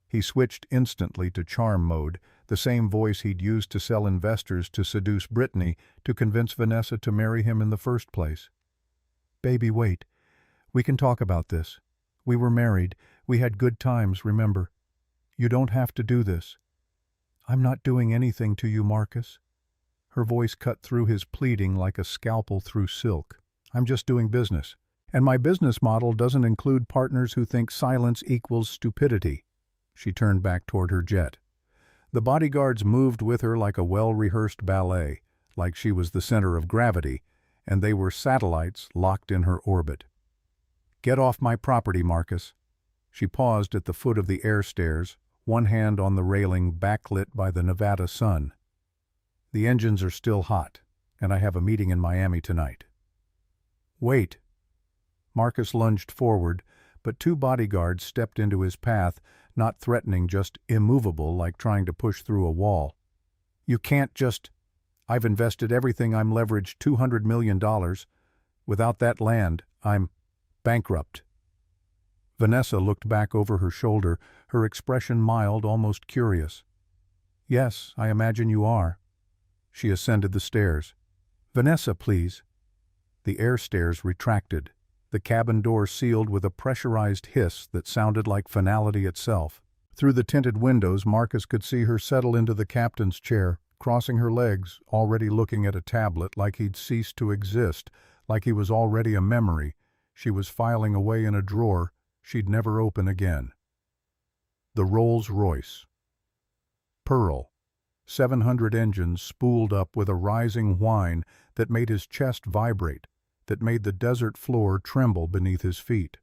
He switched instantly to charm mode, the same voice he'd used to sell investors to seduce Brittany to convince Vanessa to marry him in the first place. "Baby, wait. We can talk about this. We were married. We had good times, remember. You don't have to do this." "I'm not doing anything to you, Marcus." Her voice cut through his pleading like a scalpel through silk. "I'm just doing business. And my business model doesn't include partners who think silence equals stupidity." She turned back toward her jet. The bodyguards moved with her like a well-rehearsed ballet, like she was the center of gravity, and they were satellites locked in her orbit. "Get off my property, Marcus." She paused at the foot of the air stairs, one hand on the railing backlit by the Nevada sun. "The engines are still hot, and I have a meeting in Miami tonight." "Wait." Marcus lunged forward, but two bodyguards stepped into his path, not threatening, just immovable, like trying to push through a wall. "You can't just... I've invested everything. I'm leveraged $200 million. Without that land, I'm bankrupt." Vanessa looked back over her shoulder, her expression mild, almost curious. "Yes, I imagine you are." She ascended the stairs. "Vanessa, please." The air stairs retracted, the cabin door sealed with a pressurized hiss that sounded like finality itself. Through the tinted windows, Marcus could see her settle into the captain's chair, crossing her legs, already looking at a tablet, like he'd ceased to exist, like he was already a memory. She was filing away in a drawer she'd never open again. The Rolls-Royce. Pearl. 700 engines spooled up with a rising whine that made his chest vibrate, that made the desert floor tremble beneath his feet.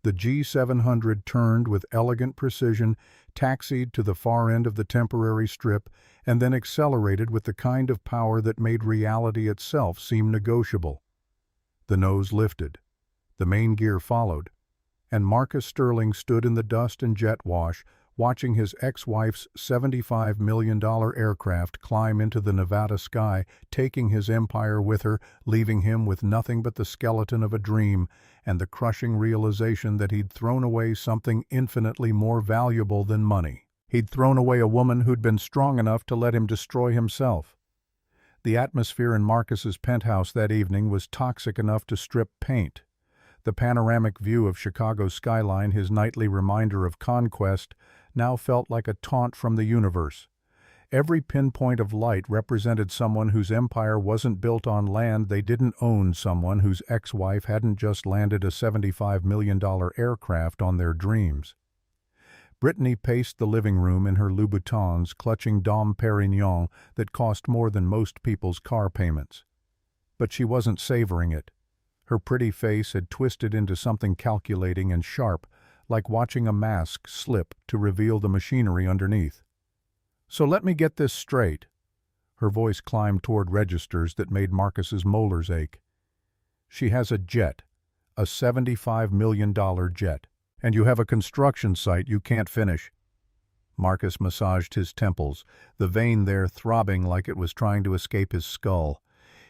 The G700 turned with elegant precision, taxied to the far end of the temporary strip, and then accelerated with the kind of power that made reality itself seem negotiable. The nose lifted. The main gear followed, and Marcus Sterling stood in the dust and jet wash, watching his ex-wife's $75 million aircraft climb into the Nevada sky, taking his empire with her, leaving him with nothing but the skeleton of a dream and the crushing realization that he'd thrown away something infinitely more valuable than money. He'd thrown away a woman who'd been strong enough to let him destroy himself. The atmosphere in Marcus's penthouse that evening was toxic enough to strip paint. The panoramic view of Chicago's skyline, his nightly reminder of conquest, now felt like a taunt from the universe. Every pinpoint of light represented someone whose empire wasn't built on land they didn't own, someone whose ex-wife hadn't just landed a $75 million aircraft on their dreams. Brittany paced the living room in her Louboutins, clutching Dom Perignon that cost more than most people's car payments. But she wasn't savoring it. Her pretty face had twisted into something calculating and sharp, like watching a mask slip to reveal the machinery underneath. "So let me get this straight." Her voice climbed toward registers that made Marcus's molars ache. "She has a jet, a $75 million jet, and you have a construction site you can't finish." Marcus massaged his temples, the vein there throbbing like it was trying to escape his skull.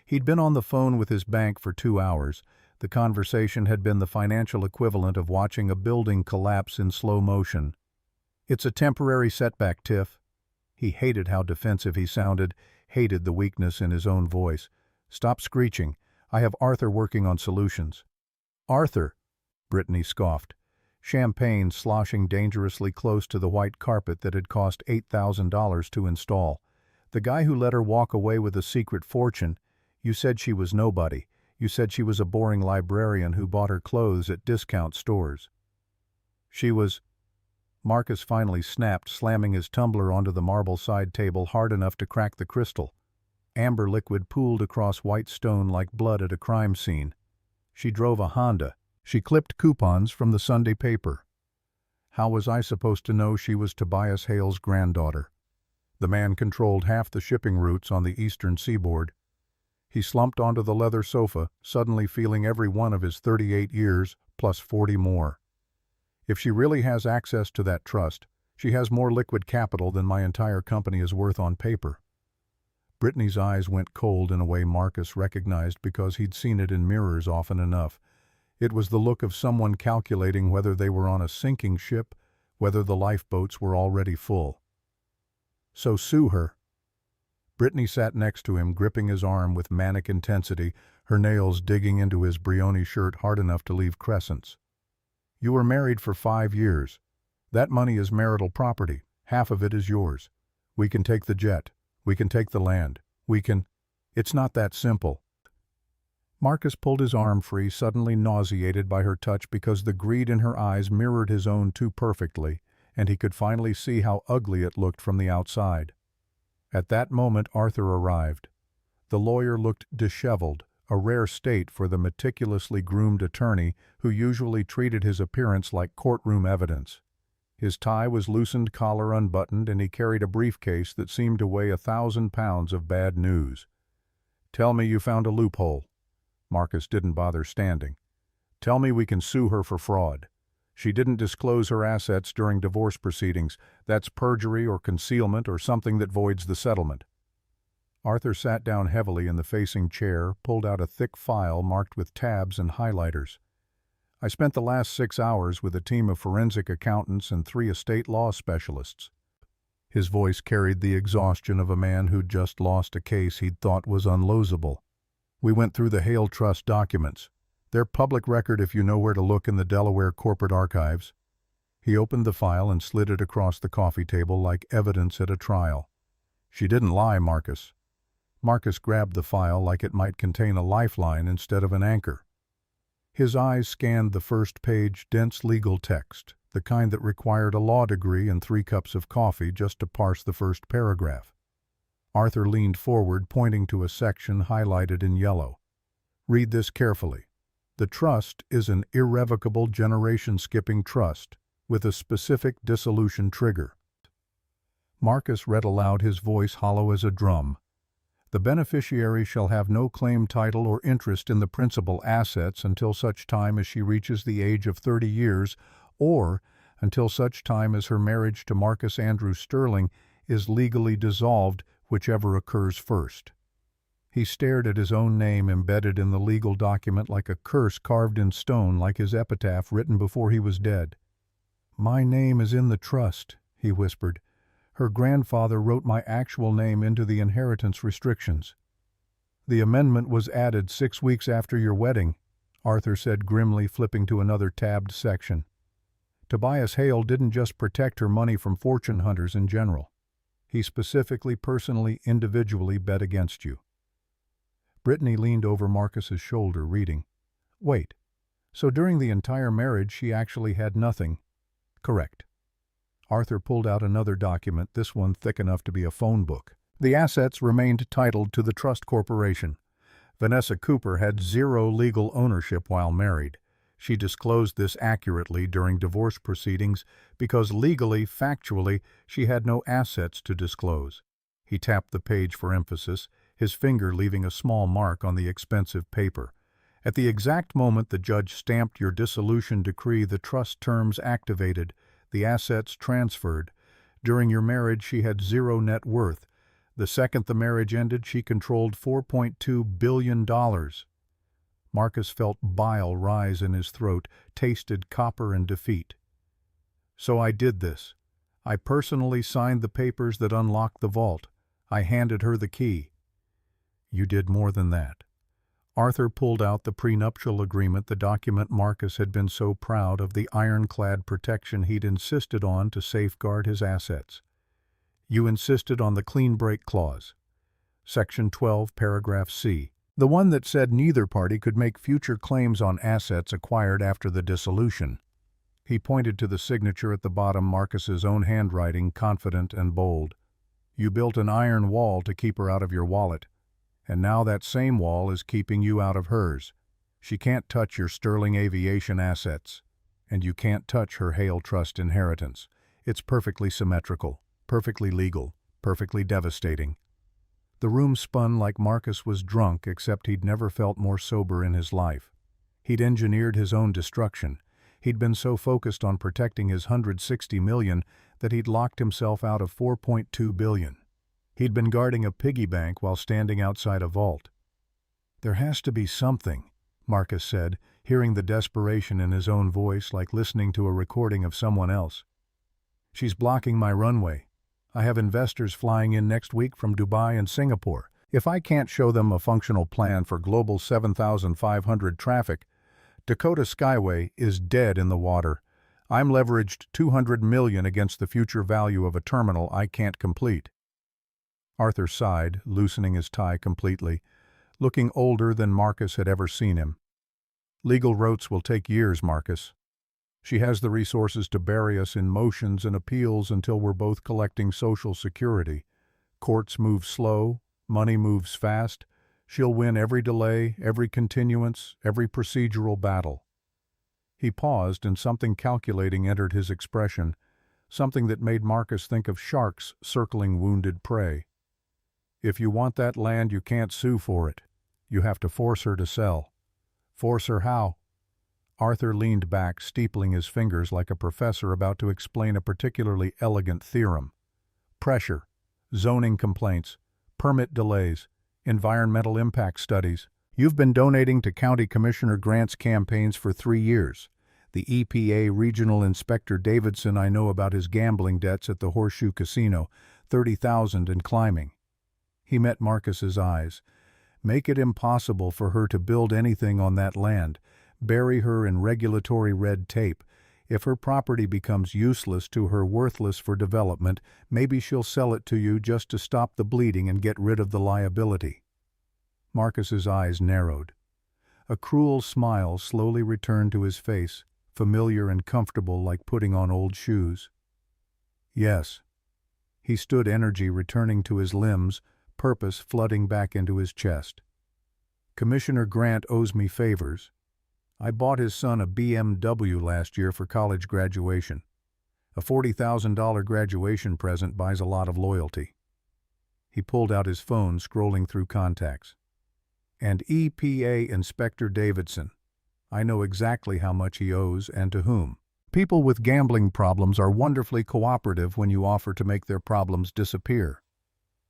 He'd been on the phone with his bank for 2 hours. The conversation had been the financial equivalent of watching a building collapse in slow motion. "It's a temporary setback, Tiff." He hated how defensive he sounded, hated the weakness in his own voice. "Stop screeching. I have Arthur working on solutions." "Arthur?" Brittany scoffed. Champagne sloshing dangerously close to the white carpet that had cost $8,000 to install. "The guy who let her walk away with a secret fortune. You said she was nobody. You said she was a boring librarian who bought her clothes at discount stores." "She was..." Marcus finally snapped, slamming his tumbler onto the marble side table hard enough to crack the crystal. Amber liquid pooled across white stone like blood at a crime scene. She drove a Honda. She clipped coupons from the Sunday paper. How was I supposed to know she was Tobias Hale's granddaughter? The man controlled half the shipping routes on the eastern seaboard. He slumped onto the leather sofa, suddenly feeling every one of his 38 years, plus 40 more. If she really has access to that trust, she has more liquid capital than my entire company is worth on paper. Brittany's eyes went cold in a way Marcus recognized because he'd seen it in mirrors often enough. It was the look of someone calculating whether they were on a sinking ship, whether the lifeboats were already full. So sue her. Brittany sat next to him, gripping his arm with manic intensity, her nails digging into his Brioni shirt hard enough to leave crescents. You were married for 5 years. That money is marital property. Half of it is yours. We can take the jet. We can take the land. We can... It's not that simple. Marcus pulled his arm free, suddenly nauseated by her touch because the greed in her eyes mirrored his own too perfectly, and he could finally see how ugly it looked from the outside. At that moment Arthur arrived. The lawyer looked disheveled, a rare state for the meticulously groomed attorney who usually treated his appearance like courtroom evidence. His tie was loosened, collar unbuttoned, and he carried a briefcase that seemed to weigh 1,000 pounds of bad news. "Tell me you found a loophole." Marcus didn't bother standing. "Tell me we can sue her for fraud. She didn't disclose her assets during divorce proceedings. That's perjury or concealment or something that voids the settlement." Arthur sat down heavily in the facing chair, pulled out a thick file marked with tabs and highlighters. "I spent the last 6 hours with a team of forensic accountants and 3 estate law specialists." His voice carried the exhaustion of a man who'd just lost a case he'd thought was unlosable. "We went through the Hale Trust documents. They're public record if you know where to look in the Delaware corporate archives." He opened the file and slid it across the coffee table like evidence at a trial. "She didn't lie, Marcus." Marcus grabbed the file like it might contain a lifeline instead of an anchor. His eyes scanned the first page, dense legal text, the kind that required a law degree and 3 cups of coffee just to parse the first paragraph. Arthur leaned forward, pointing to a section highlighted in yellow. "Read this carefully. The trust is an irrevocable generation-skipping trust with a specific dissolution trigger." Marcus read aloud, his voice hollow as a drum. "The beneficiary shall have no claim, title, or interest in the principal assets until such time as she reaches the age of 30 years or until such time as her marriage to Marcus Andrew Sterling is legally dissolved, whichever occurs first." He stared at his own name embedded in the legal document like a curse carved in stone, like his epitaph written before he was dead. "My name is in the trust," he whispered. "Her grandfather wrote my actual name into the inheritance restrictions." "The amendment was added 6 weeks after your wedding," Arthur said grimly, flipping to another tabbed section. "Tobias Hale didn't just protect her money from fortune hunters in general. He specifically, personally, individually bet against you." Brittany leaned over Marcus's shoulder, reading. "Wait, so during the entire marriage she actually had nothing?" "Correct." Arthur pulled out another document, this one thick enough to be a phone book. "The assets remained titled to the trust corporation. Vanessa Cooper had 0 legal ownership while married. She disclosed this accurately during divorce proceedings because legally, factually, she had no assets to disclose." He tapped the page for emphasis, his finger leaving a small mark on the expensive paper. "At the exact moment the judge stamped your dissolution decree, the trust terms activated, the assets transferred. During your marriage she had 0 net worth. The second the marriage ended, she controlled $4.2 billion. Marcus felt bile rise in his throat, tasted copper and defeat. "So I did this. I personally signed the papers that unlocked the vault. I handed her the key." "You did more than that." Arthur pulled out the prenuptial agreement, the document Marcus had been so proud of, the ironclad protection he'd insisted on to safeguard his assets. "You insisted on the clean break clause. Section 12, paragraph C. The one that said neither party could make future claims on assets acquired after the dissolution." He pointed to the signature at the bottom, Marcus's own handwriting, confident and bold. "You built an iron wall to keep her out of your wallet. And now that same wall is keeping you out of hers. She can't touch your Sterling Aviation assets. And you can't touch her Hale Trust inheritance. It's perfectly symmetrical, perfectly legal, perfectly devastating. The room spun like Marcus was drunk, except he'd never felt more sober in his life. He'd engineered his own destruction. He'd been so focused on protecting his $160 million that he'd locked himself out of $4.2 billion. He'd been guarding a piggy bank while standing outside a vault. "There has to be something," Marcus said, hearing the desperation in his own voice like listening to a recording of someone else. "She's blocking my runway. I have investors flying in next week from Dubai and Singapore. If I can't show them a functional plan for global 7,500 traffic, Dakota Skyway is dead in the water. I'm leveraged $200 million against the future value of a terminal I can't complete." Arthur sighed, loosening his tie completely, looking older than Marcus had ever seen him. "Legal routes will take years, Marcus. She has the resources to bury us in motions and appeals until we're both collecting Social Security. Courts move slow, money moves fast. She'll win every delay, every continuance, every procedural battle." He paused, and something calculating entered his expression, something that made Marcus think of sharks circling wounded prey. "If you want that land, you can't sue for it. You have to force her to sell." "Force her how?" Arthur leaned back, steepling his fingers like a professor about to explain a particularly elegant theorem. "Pressure, zoning complaints, permit delays, environmental impact studies. You've been donating to County Commissioner Grant's campaigns for 3 years. The EPA Regional Inspector Davidson, I know about his gambling debts at the Horseshoe Casino, $30,000 and climbing." He met Marcus's eyes. "Make it impossible for her to build anything on that land. Bury her in regulatory red tape. If her property becomes useless to her, worthless for development, maybe she'll sell it to you just to stop the bleeding and get rid of the liability." Marcus's eyes narrowed. A cruel smile slowly returned to his face, familiar and comfortable like putting on old shoes. "Yes." He stood, energy returning to his limbs, purpose flooding back into his chest. "Commissioner Grant owes me favors. I bought his son a BMW last year for college graduation. A $40,000 graduation present buys a lot of loyalty." He pulled out his phone, scrolling through contacts. "And EPA Inspector Davidson. I know exactly how much he owes and to whom. People with gambling problems are wonderfully cooperative when you offer to make their problems disappear."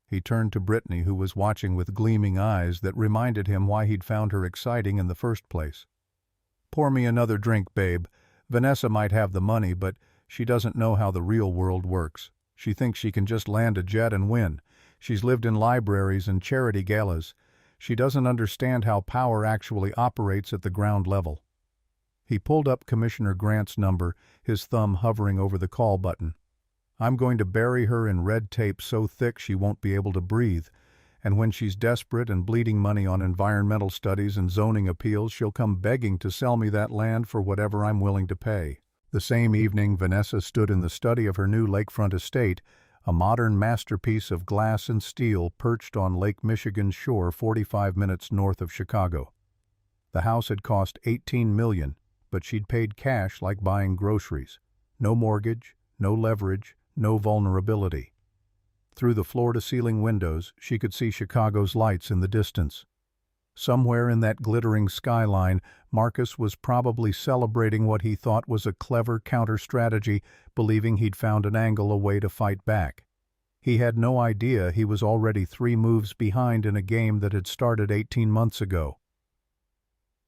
He turned to Brittany, who was watching with gleaming eyes that reminded him why he'd found her exciting in the first place. "Pour me another drink, babe. Vanessa might have the money, but she doesn't know how the real world works. She thinks she can just land a jet and win. She's lived in libraries and charity galas. She doesn't understand how power actually operates at the ground level." He pulled up Commissioner Grant's number, his thumb hovering over the call button. "I'm going to bury her in red tape so thick she won't be able to breathe. And when she's desperate and bleeding money on environmental studies and zoning appeals, she'll come begging to sell me that land for whatever I'm willing to pay." The same evening, Vanessa stood in the study of her new lakefront estate, a modern masterpiece of glass and steel perched on Lake Michigan's shore 45 minutes north of Chicago. The house had cost $18 million, but she'd paid cash like buying groceries. No mortgage, no leverage, no vulnerability. Through the floor-to-ceiling windows, she could see Chicago's lights in the distance. Somewhere in that glittering skyline, Marcus was probably celebrating what he thought was a clever counter-strategy, believing he'd found an angle, a way to fight back. He had no idea he was already 3 moves behind in a game that had started 18 months ago.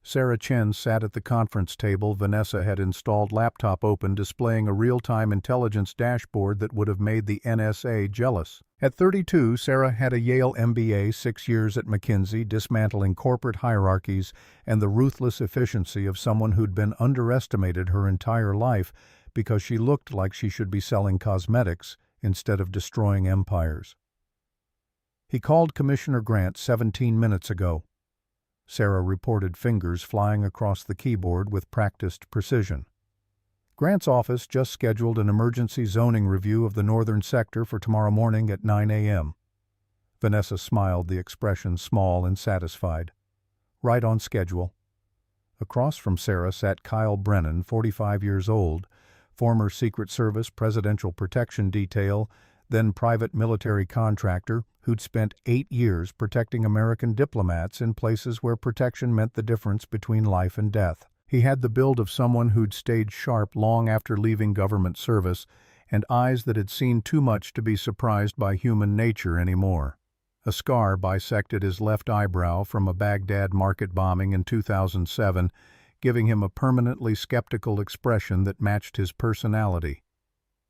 Sarah Chen sat at the conference table. Vanessa had installed laptop open, displaying a real-time intelligence dashboard that would have made the NSA jealous. At 32, Sarah had a Yale MBA, 6 years at McKinsey, dismantling corporate hierarchies, and the ruthless efficiency of someone who'd been underestimated her entire life because she looked like she should be selling cosmetics instead of destroying empires. "He called Commissioner Grant 17 minutes ago." Sarah reported, fingers flying across the keyboard with practiced precision. "Grant's office just scheduled an emergency zoning review of the northern sector for tomorrow morning at 9 a.m. Vanessa smiled, the expression small and satisfied. Right on schedule. Across from Sarah sat Kyle Brennan, 45 years old, former Secret Service Presidential Protection Detail, then private military contractor who'd spent 8 years protecting American diplomats in places where protection meant the difference between life and death. He had the build of someone who'd stayed sharp long after leaving government service, and eyes that had seen too much to be surprised by human nature anymore. A scar bisected his left eyebrow from a Baghdad market bombing in 2007, giving him a permanently skeptical expression that matched his personality.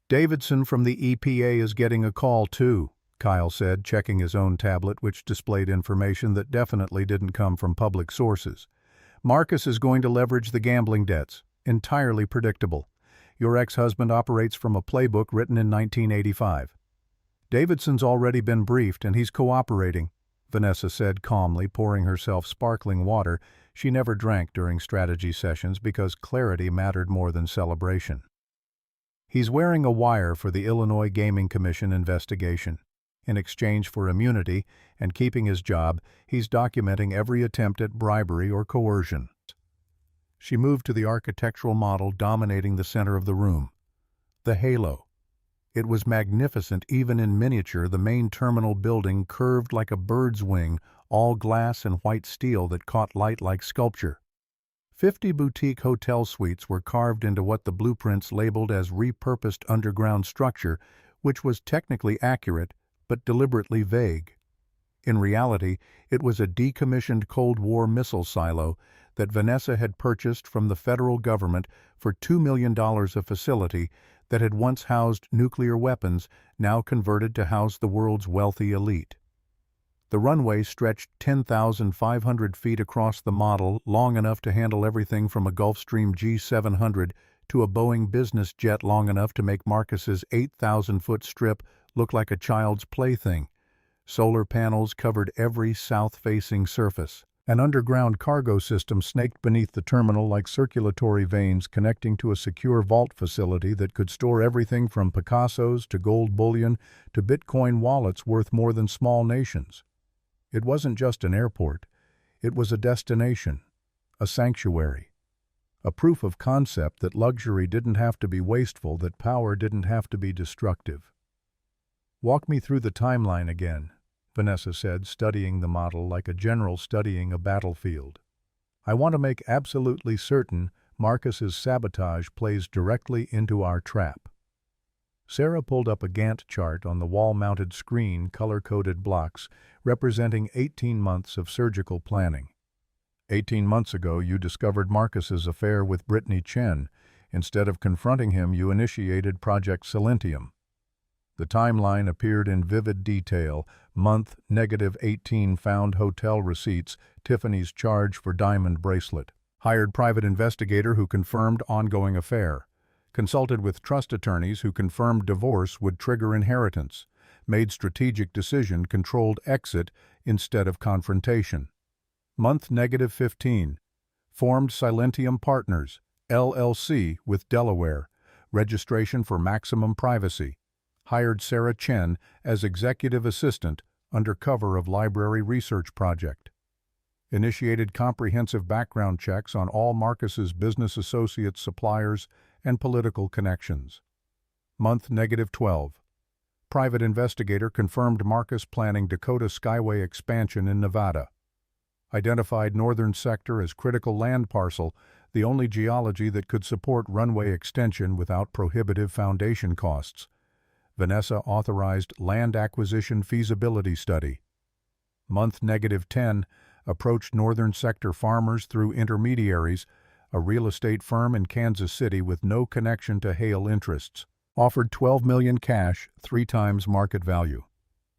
"Davidson from the EPA is getting a call, too," Kyle said, checking his own tablet, which displayed information that definitely didn't come from public sources. "Marcus is going to leverage the gambling debts. Entirely predictable. Your ex-husband operates from a playbook written in 1985. Davidson's already been briefed and he's cooperating," Vanessa said calmly, pouring herself sparkling water. She never drank during strategy sessions because clarity mattered more than celebration. "He's wearing a wire for the Illinois Gaming Commission investigation. In exchange for immunity and keeping his job, he's documenting every attempt at bribery or coercion." She moved to the architectural model dominating the center of the room. The Halo. It was magnificent even in miniature. The main terminal building curved like a bird's wing, all glass and white steel that caught light like sculpture. 50 boutique hotel suites were carved into what the blueprints labeled as repurposed underground structure, which was technically accurate but deliberately vague. In reality, it was a decommissioned Cold War missile silo that Vanessa had purchased from the federal government for $2 million, a facility that had once housed nuclear weapons, now converted to house the world's wealthy elite. The runway stretched 10,500 feet across the model, long enough to handle everything from a Gulfstream G700 to a Boeing business jet long enough to make Marcus's 8,000-foot strip look like a child's plaything. Solar panels covered every south-facing surface. An underground cargo system snaked beneath the terminal like circulatory veins connecting to a secure vault facility that could store everything from Picassos to gold bullion to Bitcoin wallets worth more than small nations. It wasn't just an airport. It was a destination, a sanctuary, a proof of concept that luxury didn't have to be wasteful, that power didn't have to be destructive. "Walk me through the timeline again," Vanessa said, studying the model like a general studying a battlefield. "I want to make absolutely certain Marcus's sabotage plays directly into our trap." Sarah pulled up a Gantt chart on the wall-mounted screen, color-coded blocks, representing 18 months of surgical planning. 18 months ago, you discovered Marcus's affair with Brittany Chen. Instead of confronting him, you initiated Project Silentium. The timeline appeared in vivid detail. Month -18 found hotel receipts, Tiffany's charge for diamond bracelet. Hired private investigator who confirmed ongoing affair. Consulted with trust attorneys who confirmed divorce would trigger inheritance. Made strategic decision, controlled exit instead of confrontation. Month -15. Formed Silentium Partners, LLC with Delaware. Registration for maximum privacy. Hired Sarah Chen as executive assistant under cover of library research project. Initiated comprehensive background checks on all Marcus's business associates, suppliers, and political connections. Month -12. Private investigator confirmed Marcus planning Dakota Skyway expansion in Nevada. Identified northern sector as critical land parcel, the only geology that could support runway extension without prohibitive foundation costs. Vanessa authorized land acquisition feasibility study. Month -10, approached northern sector farmers through intermediaries, a real estate firm in Kansas City with no connection to Hale interests. Offered $12 million cash, 3 times market value.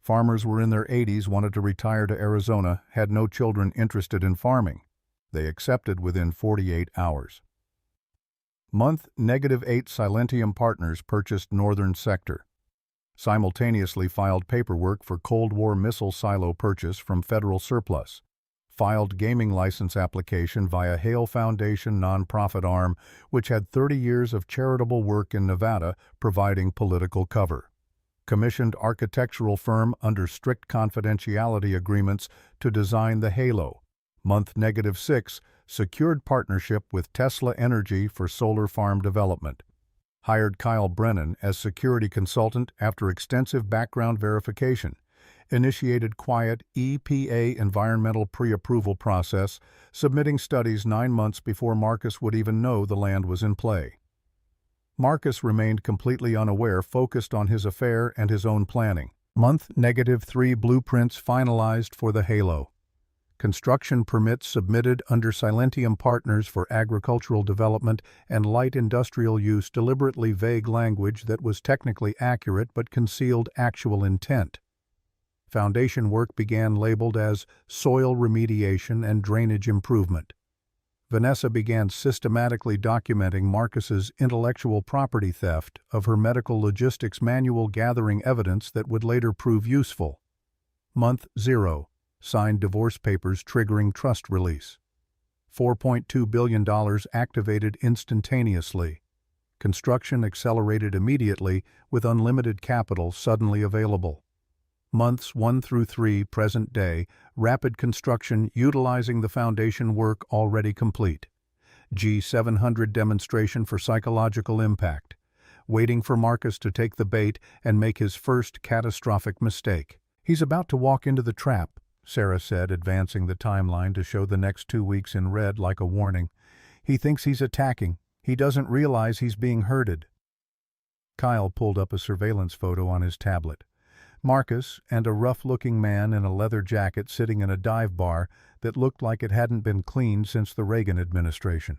Farmers were in their 80s, wanted to retire to Arizona, had no children interested in farming. They accepted within 48 hours. Month -8, Silentium Partners purchased northern sector. Simultaneously filed paperwork for Cold War missile silo purchase from federal surplus. Filed gaming license application via Hale Foundation nonprofit arm, which had 30 years of charitable work in Nevada providing political cover. commissioned architectural firm under strict confidentiality agreements to design the Halo. Month -6, secured partnership with Tesla Energy for solar farm development. Hired Kyle Brennan as security consultant after extensive background verification. Initiated quiet EPA environmental pre-approval process, submitting studies 9 months before Marcus would even know the land was in play. Marcus remained completely unaware, focused on his affair and his own planning. Month -3, blueprints finalized for the Halo. Construction permits submitted under Silentium Partners for agricultural development and light industrial use, deliberately vague language that was technically accurate but concealed actual intent. Foundation work began, labeled as soil remediation and drainage improvement. Vanessa began systematically documenting Marcus's intellectual property theft of her medical logistics manual, gathering evidence that would later prove useful. Month 0. Signed divorce papers triggering trust release. $4.2 billion activated instantaneously. Construction accelerated immediately with unlimited capital suddenly available. Months 1 through 3, present day, rapid construction utilizing the foundation work already complete. G700 demonstration for psychological impact. Waiting for Marcus to take the bait and make his first catastrophic mistake. He's about to walk into the trap, Sarah said, advancing the timeline to show the next 2 weeks in red like a warning. He thinks he's attacking. He doesn't realize he's being herded. Kyle pulled up a surveillance photo on his tablet. Marcus and a rough-looking man in a leather jacket sitting in a dive bar that looked like it hadn't been cleaned since the Reagan administration.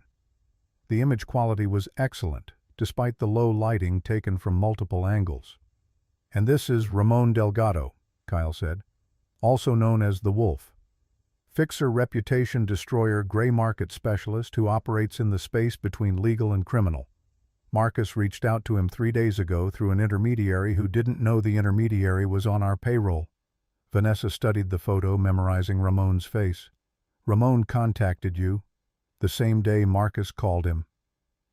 The image quality was excellent, despite the low lighting taken from multiple angles. "And this is Ramon Delgado," Kyle said, "also known as the Wolf. Fixer, reputation destroyer, gray market specialist who operates in the space between legal and criminal. Marcus reached out to him 3 days ago through an intermediary who didn't know the intermediary was on our payroll." Vanessa studied the photo, memorizing Ramon's face. "Ramon contacted you the same day Marcus called him."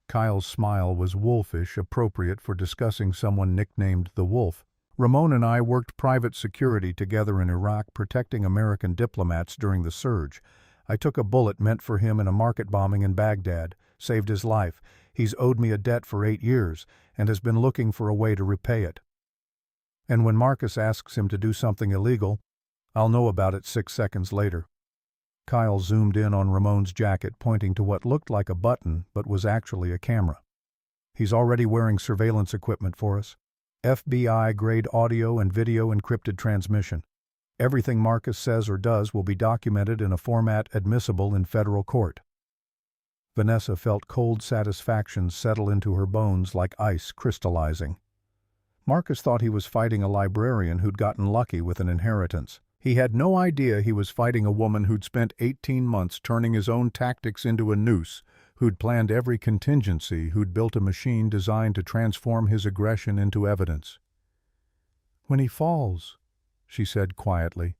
Kyle's smile was wolfish, appropriate for discussing someone nicknamed the Wolf. "Ramon and I worked private security together in Iraq, protecting American diplomats during the surge. I took a bullet meant for him in a market bombing in Baghdad, saved his life. He's owed me a debt for 8 years and has been looking for a way to repay it. And when Marcus asks him to do something illegal, I'll know about it 6 seconds later." Kyle zoomed in on Ramon's jacket, pointing to what looked like a button but was actually a camera. "He's already wearing surveillance equipment for us. FBI-grade audio and video encrypted transmission. Everything Marcus says or does will be documented in a format admissible in federal court." Vanessa felt cold satisfaction settle into her bones like ice crystallizing. Marcus thought he was fighting a librarian who'd gotten lucky with an inheritance. He had no idea he was fighting a woman who'd spent 18 months turning his own tactics into a noose, who'd planned every contingency, who'd built a machine designed to transform his aggression into evidence. "When he falls," she said quietly,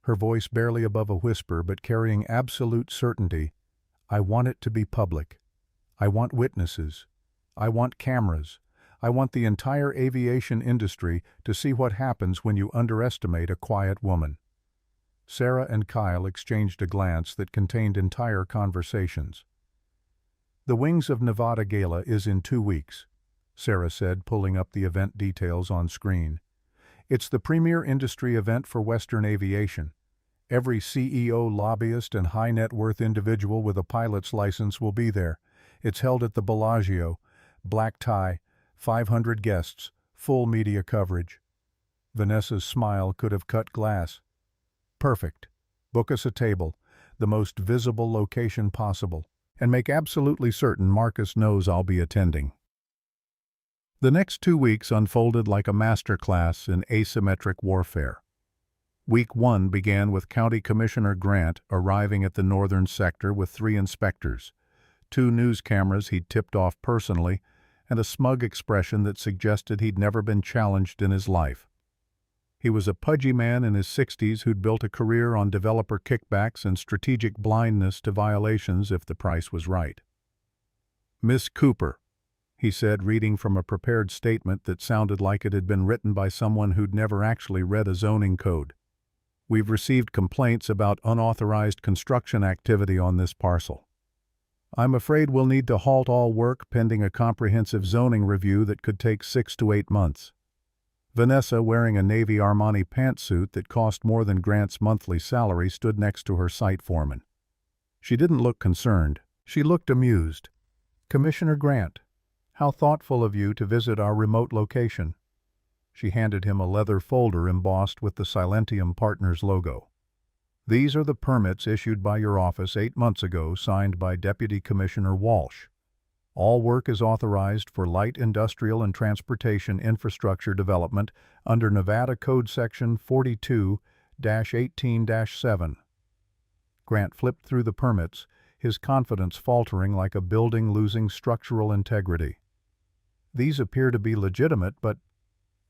her voice barely above a whisper but carrying absolute certainty, "I want it to be public. I want witnesses. I want cameras. I want the entire aviation industry to see what happens when you underestimate a quiet woman." Sarah and Kyle exchanged a glance that contained entire conversations. "The Wings of Nevada Gala is in 2 weeks," Sarah said, pulling up the event details on screen. "It's the premier industry event for Western aviation. Every CEO, lobbyist, and high-net-worth individual with a pilot's license will be there. It's held at the Bellagio. Black tie, 500 guests, full media coverage." Vanessa's smile could have cut glass. "Perfect. Book us a table, the most visible location possible, and make absolutely certain Marcus knows I'll be attending." The next 2 weeks unfolded like a masterclass in asymmetric warfare. Week 1 began with County Commissioner Grant arriving at the northern sector with 3 inspectors, 2 news cameras he'd tipped off personally, and a smug expression that suggested he'd never been challenged in his life. He was a pudgy man in his 60s who'd built a career on developer kickbacks and strategic blindness to violations if the price was right. "Miss Cooper," he said, reading from a prepared statement that sounded like it had been written by someone who'd never actually read a zoning code. "We've received complaints about unauthorized construction activity on this parcel. I'm afraid we'll need to halt all work pending a comprehensive zoning review that could take 6 to 8 months. Vanessa, wearing a navy Armani pantsuit that cost more than Grant's monthly salary, stood next to her site foreman. She didn't look concerned. She looked amused. "Commissioner Grant, how thoughtful of you to visit our remote location." She handed him a leather folder embossed with the Silentium Partners logo. "These are the permits issued by your office 8 months ago, signed by Deputy Commissioner Walsh. All work is authorized for light industrial and transportation infrastructure development under Nevada Code Section 42-18-7. Grant flipped through the permits, his confidence faltering like a building losing structural integrity. "These appear to be legitimate, but—"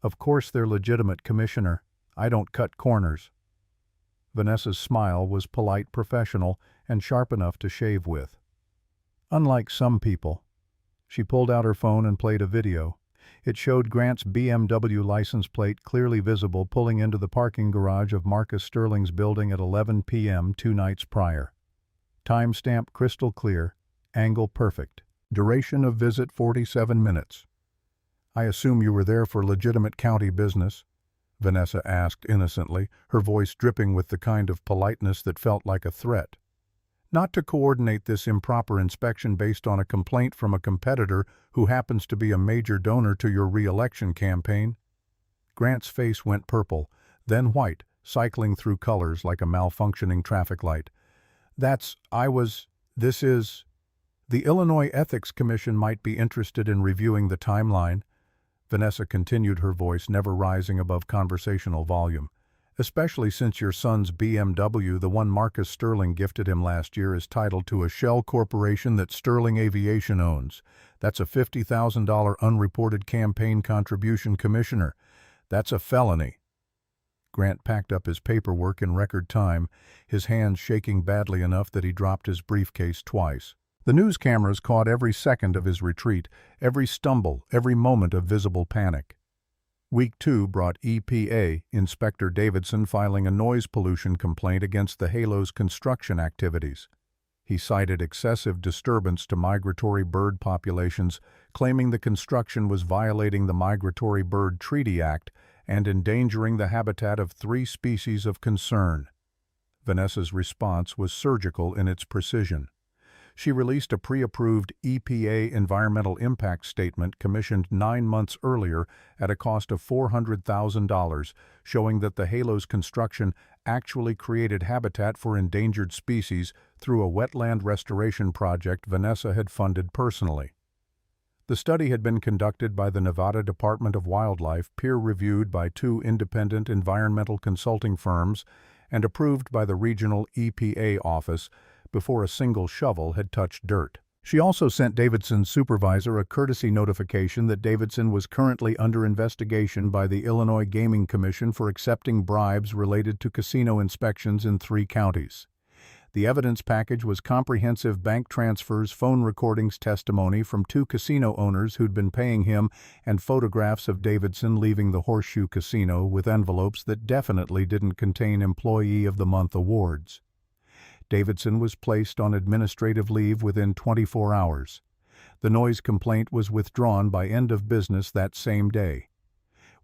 "Of course they're legitimate, Commissioner. I don't cut corners." Vanessa's smile was polite, professional, and sharp enough to shave with. "Unlike some people." She pulled out her phone and played a video. It showed Grant's BMW license plate clearly visible pulling into the parking garage of Marcus Sterling's building at 11 p.m. 2 nights prior. Timestamp crystal clear, angle perfect. Duration of visit 47 minutes. "I assume you were there for legitimate county business?" Vanessa asked innocently, her voice dripping with the kind of politeness that felt like a threat. "Not to coordinate this improper inspection based on a complaint from a competitor who happens to be a major donor to your re-election campaign?" Grant's face went purple, then white, cycling through colors like a malfunctioning traffic light. This is... The Illinois Ethics Commission might be interested in reviewing the timeline." Vanessa continued, her voice never rising above conversational volume. "Especially since your son's BMW, the one Marcus Sterling gifted him last year, is titled to a shell corporation that Sterling Aviation owns. That's a $50,000 unreported campaign contribution, Commissioner. That's a felony." Grant packed up his paperwork in record time, his hands shaking badly enough that he dropped his briefcase twice. The news cameras caught every second of his retreat, every stumble, every moment of visible panic. Week 2 brought EPA Inspector Davidson filing a noise pollution complaint against the Halo's construction activities. He cited excessive disturbance to migratory bird populations, claiming the construction was violating the Migratory Bird Treaty Act and endangering the habitat of 3 species of concern. Vanessa's response was surgical in its precision. She released a pre-approved EPA environmental impact statement commissioned 9 months earlier at a cost of $400,000, showing that the Halo's construction actually created habitat for endangered species through a wetland restoration project Vanessa had funded personally. The study had been conducted by the Nevada Department of Wildlife, peer-reviewed by 2 independent environmental consulting firms, and approved by the regional EPA office before a single shovel had touched dirt. She also sent Davidson's supervisor a courtesy notification that Davidson was currently under investigation by the Illinois Gaming Commission for accepting bribes related to casino inspections in 3 counties. The evidence package was comprehensive bank transfers, phone recordings, testimony from 2 casino owners who'd been paying him, and photographs of Davidson leaving the Horseshoe Casino with envelopes that definitely didn't contain Employee of the Month awards. Davidson was placed on administrative leave within 24 hours. The noise complaint was withdrawn by end of business that same day.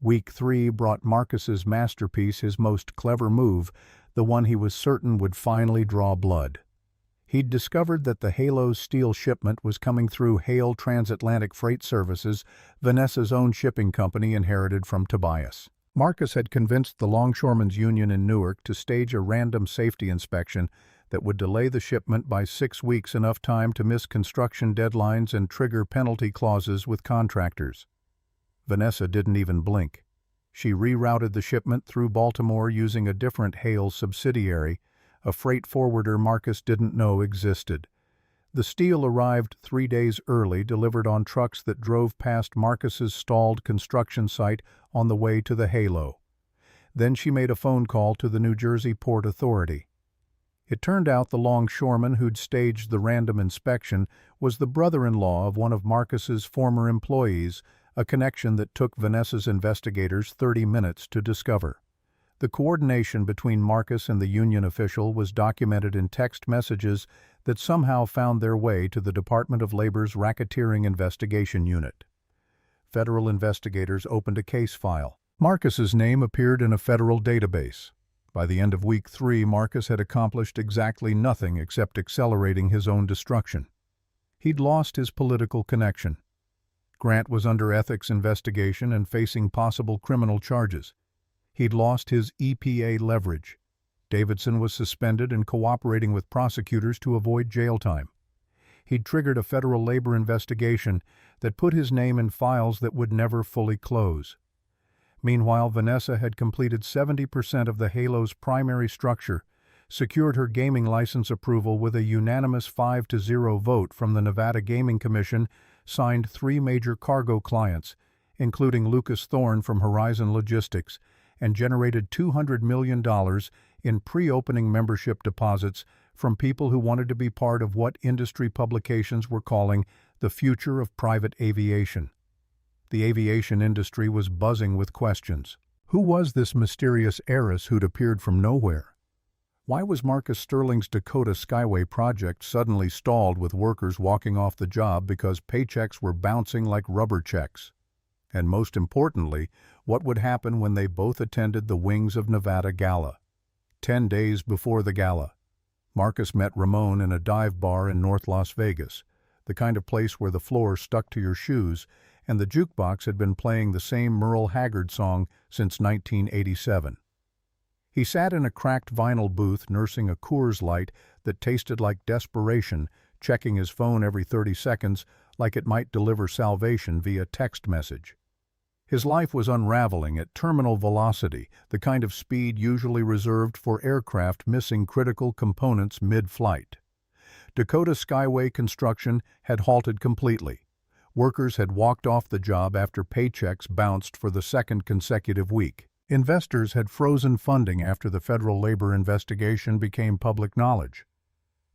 Week 3 brought Marcus's masterpiece, his most clever move, the one he was certain would finally draw blood. He'd discovered that the Halo's steel shipment was coming through Hale Transatlantic Freight Services, Vanessa's own shipping company inherited from Tobias. Marcus had convinced the Longshoremen's Union in Newark to stage a random safety inspection that would delay the shipment by 6 weeks, enough time to miss construction deadlines and trigger penalty clauses with contractors. Vanessa didn't even blink. She rerouted the shipment through Baltimore using a different Hale subsidiary, a freight forwarder Marcus didn't know existed. The steel arrived 3 days early, delivered on trucks that drove past Marcus's stalled construction site on the way to the Halo. Then she made a phone call to the New Jersey Port Authority. It turned out the longshoreman who'd staged the random inspection was the brother-in-law of one of Marcus's former employees, a connection that took Vanessa's investigators 30 minutes to discover. The coordination between Marcus and the union official was documented in text messages that somehow found their way to the Department of Labor's Racketeering Investigation Unit. Federal investigators opened a case file. Marcus's name appeared in a federal database. By the end of week 3, Marcus had accomplished exactly nothing except accelerating his own destruction. He'd lost his political connection. Grant was under ethics investigation and facing possible criminal charges. He'd lost his EPA leverage. Davidson was suspended and cooperating with prosecutors to avoid jail time. He'd triggered a federal labor investigation that put his name in files that would never fully close. Meanwhile, Vanessa had completed 70% of the Halo's primary structure, secured her gaming license approval with a unanimous 5-0 vote from the Nevada Gaming Commission, signed 3 major cargo clients, including Lucas Thorne from Horizon Logistics, and generated $200 million in pre-opening membership deposits from people who wanted to be part of what industry publications were calling the future of private aviation. The aviation industry was buzzing with questions. Who was this mysterious heiress who'd appeared from nowhere? Why was Marcus Sterling's Dakota Skyway project suddenly stalled with workers walking off the job because paychecks were bouncing like rubber checks? And most importantly, what would happen when they both attended the Wings of Nevada Gala? 10 days before the gala, Marcus met Ramon in a dive bar in North Las Vegas, the kind of place where the floor stuck to your shoes and the jukebox had been playing the same Merle Haggard song since 1987. He sat in a cracked vinyl booth nursing a Coors Light that tasted like desperation, checking his phone every 30 seconds like it might deliver salvation via text message. His life was unraveling at terminal velocity, the kind of speed usually reserved for aircraft missing critical components mid-flight. Dakota Skyway construction had halted completely. Workers had walked off the job after paychecks bounced for the second consecutive week. Investors had frozen funding after the federal labor investigation became public knowledge.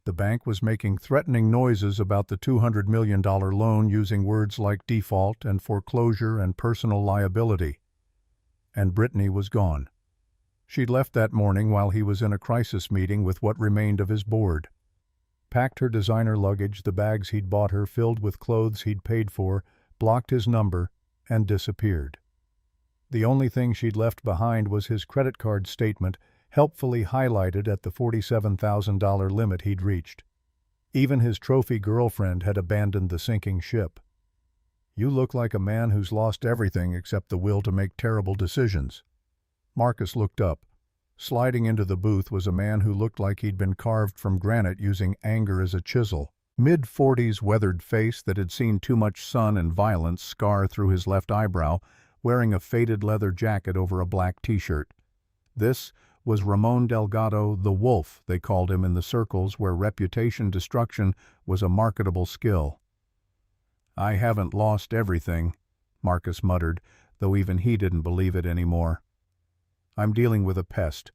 The bank was making threatening noises about the $200 million loan using words like default and foreclosure and personal liability. And Brittany was gone. She'd left that morning while he was in a crisis meeting with what remained of his board. Packed her designer luggage, the bags he'd bought her filled with clothes he'd paid for, blocked his number, and disappeared. The only thing she'd left behind was his credit card statement, helpfully highlighted at the $47,000 limit he'd reached. Even his trophy girlfriend had abandoned the sinking ship. "You look like a man who's lost everything except the will to make terrible decisions." Marcus looked up. Sliding into the booth was a man who looked like he'd been carved from granite using anger as a chisel. Mid-40s weathered face that had seen too much sun and violence scar through his left eyebrow, wearing a faded leather jacket over a black t-shirt. This was Ramon Delgado, the Wolf, they called him in the circles where reputation destruction was a marketable skill. "I haven't lost everything," Marcus muttered, though even he didn't believe it anymore. "I'm dealing with a pest.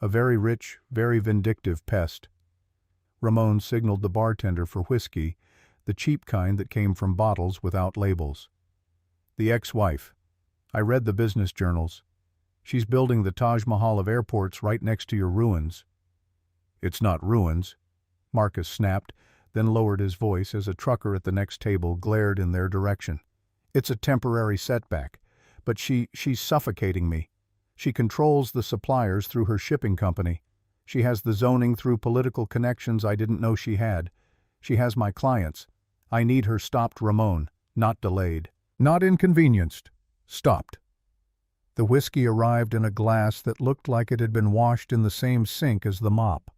A very rich, very vindictive pest." Ramon signaled the bartender for whiskey, the cheap kind that came from bottles without labels. "The ex-wife. I read the business journals. She's building the Taj Mahal of airports right next to your ruins." "It's not ruins," Marcus snapped, then lowered his voice as a trucker at the next table glared in their direction. "It's a temporary setback, but she's suffocating me. She controls the suppliers through her shipping company. She has the zoning through political connections I didn't know she had. She has my clients. I need her stopped." Ramon, not delayed. Not inconvenienced. Stopped. The whiskey arrived in a glass that looked like it had been washed in the same sink as the mop.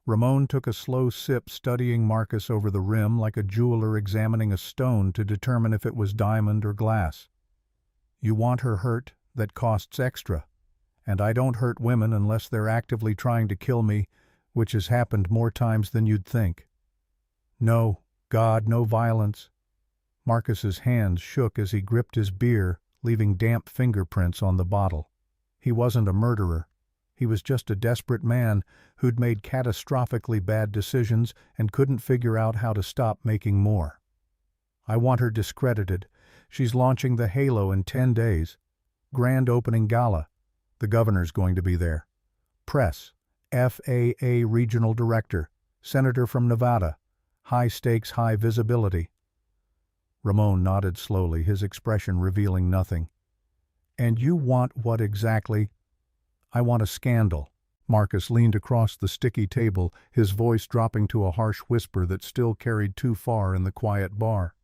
Ramon took a slow sip, studying Marcus over the rim like a jeweler examining a stone to determine if it was diamond or glass. "You want her hurt? That costs extra. And I don't hurt women unless they're actively trying to kill me, which has happened more times than you'd think." "No, God, no violence." Marcus's hands shook as he gripped his beer, leaving damp fingerprints on the bottle. He wasn't a murderer. He was just a desperate man who'd made catastrophically bad decisions and couldn't figure out how to stop making more. I want her discredited. She's launching the Halo in 10 days. Grand opening gala. The governor's going to be there. Press. FAA regional director. Senator from Nevada. High stakes, high visibility. Ramon nodded slowly, his expression revealing nothing. And you want what exactly? I want a scandal. Marcus leaned across the sticky table, his voice dropping to a harsh whisper that still carried too far in the quiet bar.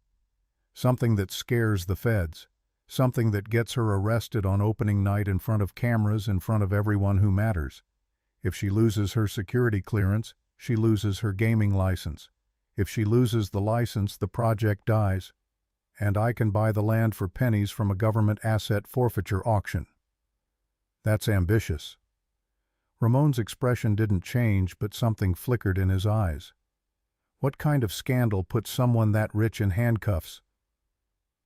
Something that scares the feds. Something that gets her arrested on opening night in front of cameras, in front of everyone who matters. If she loses her security clearance, she loses her gaming license. If she loses the license, the project dies. And I can buy the land for pennies from a government asset forfeiture auction. That's ambitious. Ramon's expression didn't change, but something flickered in his eyes. What kind of scandal puts someone that rich in handcuffs?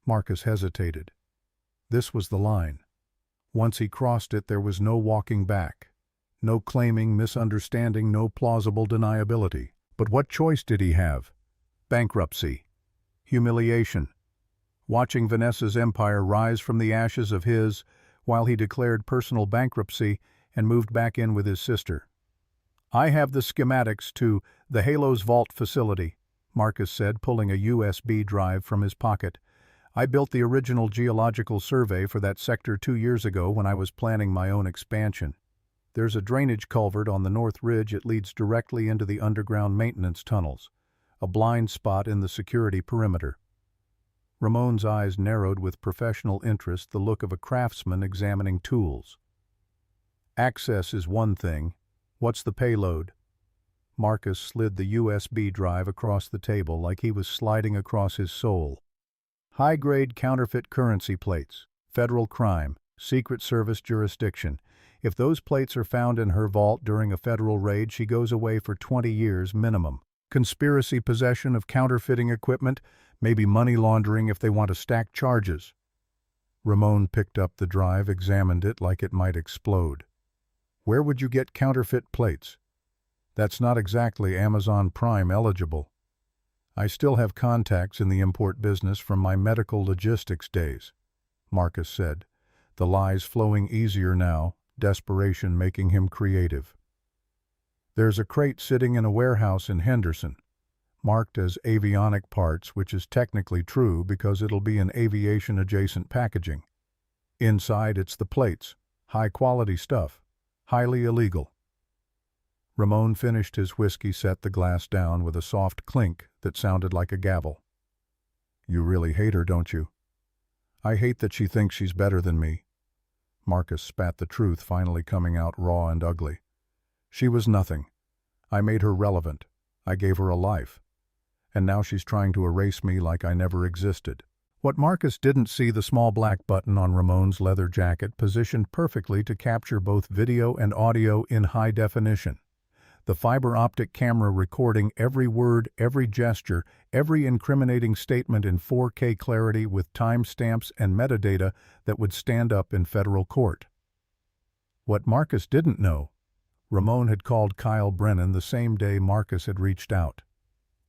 Marcus hesitated. This was the line. Once he crossed it, there was no walking back. No claiming, misunderstanding, no plausible deniability. But what choice did he have? Bankruptcy. Humiliation. Watching Vanessa's empire rise from the ashes of his, while he declared personal bankruptcy and moved back in with his sister. I have the schematics to the Halo's vault facility, Marcus said, pulling a USB drive from his pocket. I built the original geological survey for that sector 2 years ago when I was planning my own expansion. There's a drainage culvert on the north ridge. It leads directly into the underground maintenance tunnels, a blind spot in the security perimeter. Ramon's eyes narrowed with professional interest, the look of a craftsman examining tools. Access is one thing. What's the payload? Marcus slid the USB drive across the table like he was sliding across his soul. High-grade counterfeit currency plates. Federal crime. Secret Service jurisdiction. If those plates are found in her vault during a federal raid, she goes away for 20 years minimum. Conspiracy, possession of counterfeiting equipment, maybe money laundering if they want to stack charges. Ramon picked up the drive, examined it like it might explode. Where would you get counterfeit plates? That's not exactly Amazon Prime eligible. I still have contacts in the import business from my medical logistics days, Marcus said, the lies flowing easier now, desperation making him creative. There's a crate sitting in a warehouse in Henderson, marked as avionic parts, which is technically true because it'll be in aviation-adjacent packaging. Inside, it's the plates, high-quality stuff, highly illegal. Ramon finished his whiskey, set the glass down with a soft clink that sounded like a gavel. You really hate her, don't you? I hate that she thinks she's better than me. Marcus spat the truth, finally coming out raw and ugly. She was nothing. I made her relevant. I gave her a life. And now she's trying to erase me like I never existed. What Marcus didn't see, the small black button on Ramon's leather jacket positioned perfectly to capture both video and audio in high definition. The fiber optic camera recording every word, every gesture, every incriminating statement in 4K clarity with timestamps and metadata that would stand up in federal court. What Marcus didn't know, Ramon had called Kyle Brennan the same day Marcus had reached out.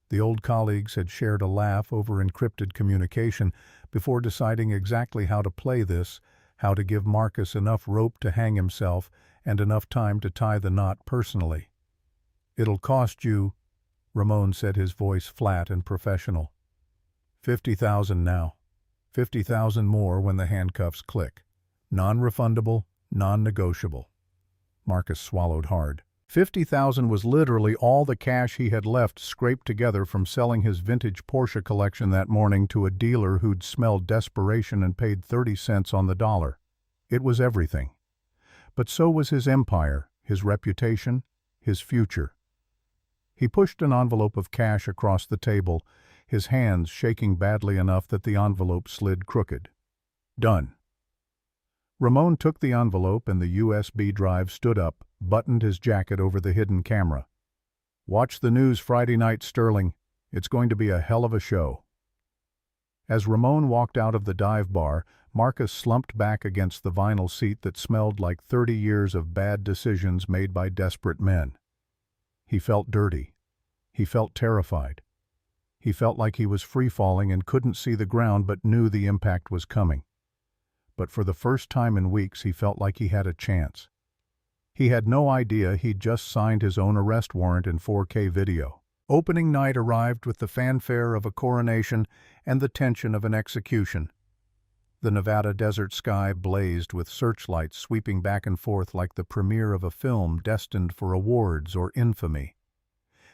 The old colleagues had shared a laugh over encrypted communication before deciding exactly how to play this, how to give Marcus enough rope to hang himself and enough time to tie the knot personally. It'll cost you, Ramon said, his voice flat and professional. 50,000 now. 50,000 more when the handcuffs click. Non-refundable, non-negotiable. Marcus swallowed hard. 50,000 was literally all the cash he had left, scraped together from selling his vintage Porsche collection that morning to a dealer who'd smelled desperation and paid 30 cents on the dollar. It was everything. But so was his empire, his reputation, his future. He pushed an envelope of cash across the table, his hands shaking badly enough that the envelope slid crooked. Done. Ramon took the envelope and the USB drive, stood up, buttoned his jacket over the hidden camera. Watch the news Friday night, Sterling. It's going to be a hell of a show. As Ramon walked out of the dive bar, Marcus slumped back against the vinyl seat that smelled like 30 years of bad decisions made by desperate men. He felt dirty. He felt terrified. He felt like he was free-falling and couldn't see the ground but knew the impact was coming. But for the first time in weeks he felt like he had a chance. He had no idea he'd just signed his own arrest warrant in 4K video. Opening night arrived with the fanfare of a coronation and the tension of an execution. The Nevada desert sky blazed with searchlights sweeping back and forth like the premiere of a film destined for awards or infamy.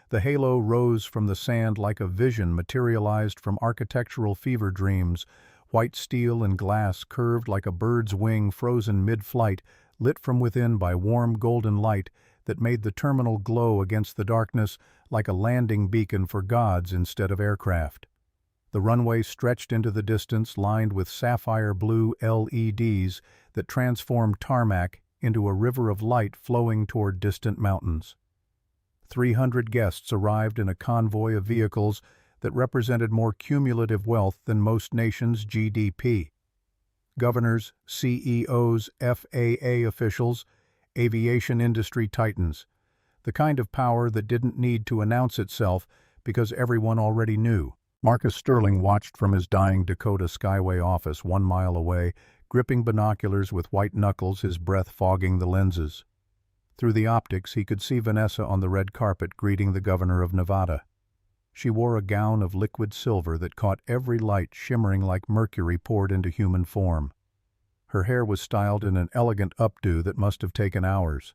The halo rose from the sand like a vision materialized from architectural fever dreams. White steel and glass curved like a bird's wing frozen mid-flight, lit from within by warm golden light that made the terminal glow against the darkness like a landing beacon for gods instead of aircraft. The runway stretched into the distance, lined with sapphire blue LEDs that transformed tarmac into a river of light flowing toward distant mountains. 300 guests arrived in a convoy of vehicles that represented more cumulative wealth than most nations' GDP. Governors, CEOs, FAA officials, aviation industry titans. The kind of power that didn't need to announce itself because everyone already knew. Marcus Sterling watched from his dying Dakota Skyway office 1 mile away, gripping binoculars with white knuckles, his breath fogging the lenses. Through the optics, he could see Vanessa on the red carpet greeting the governor of Nevada. She wore a gown of liquid silver that caught every light, shimmering like mercury poured into human form. Her hair was styled in an elegant updo that must have taken hours.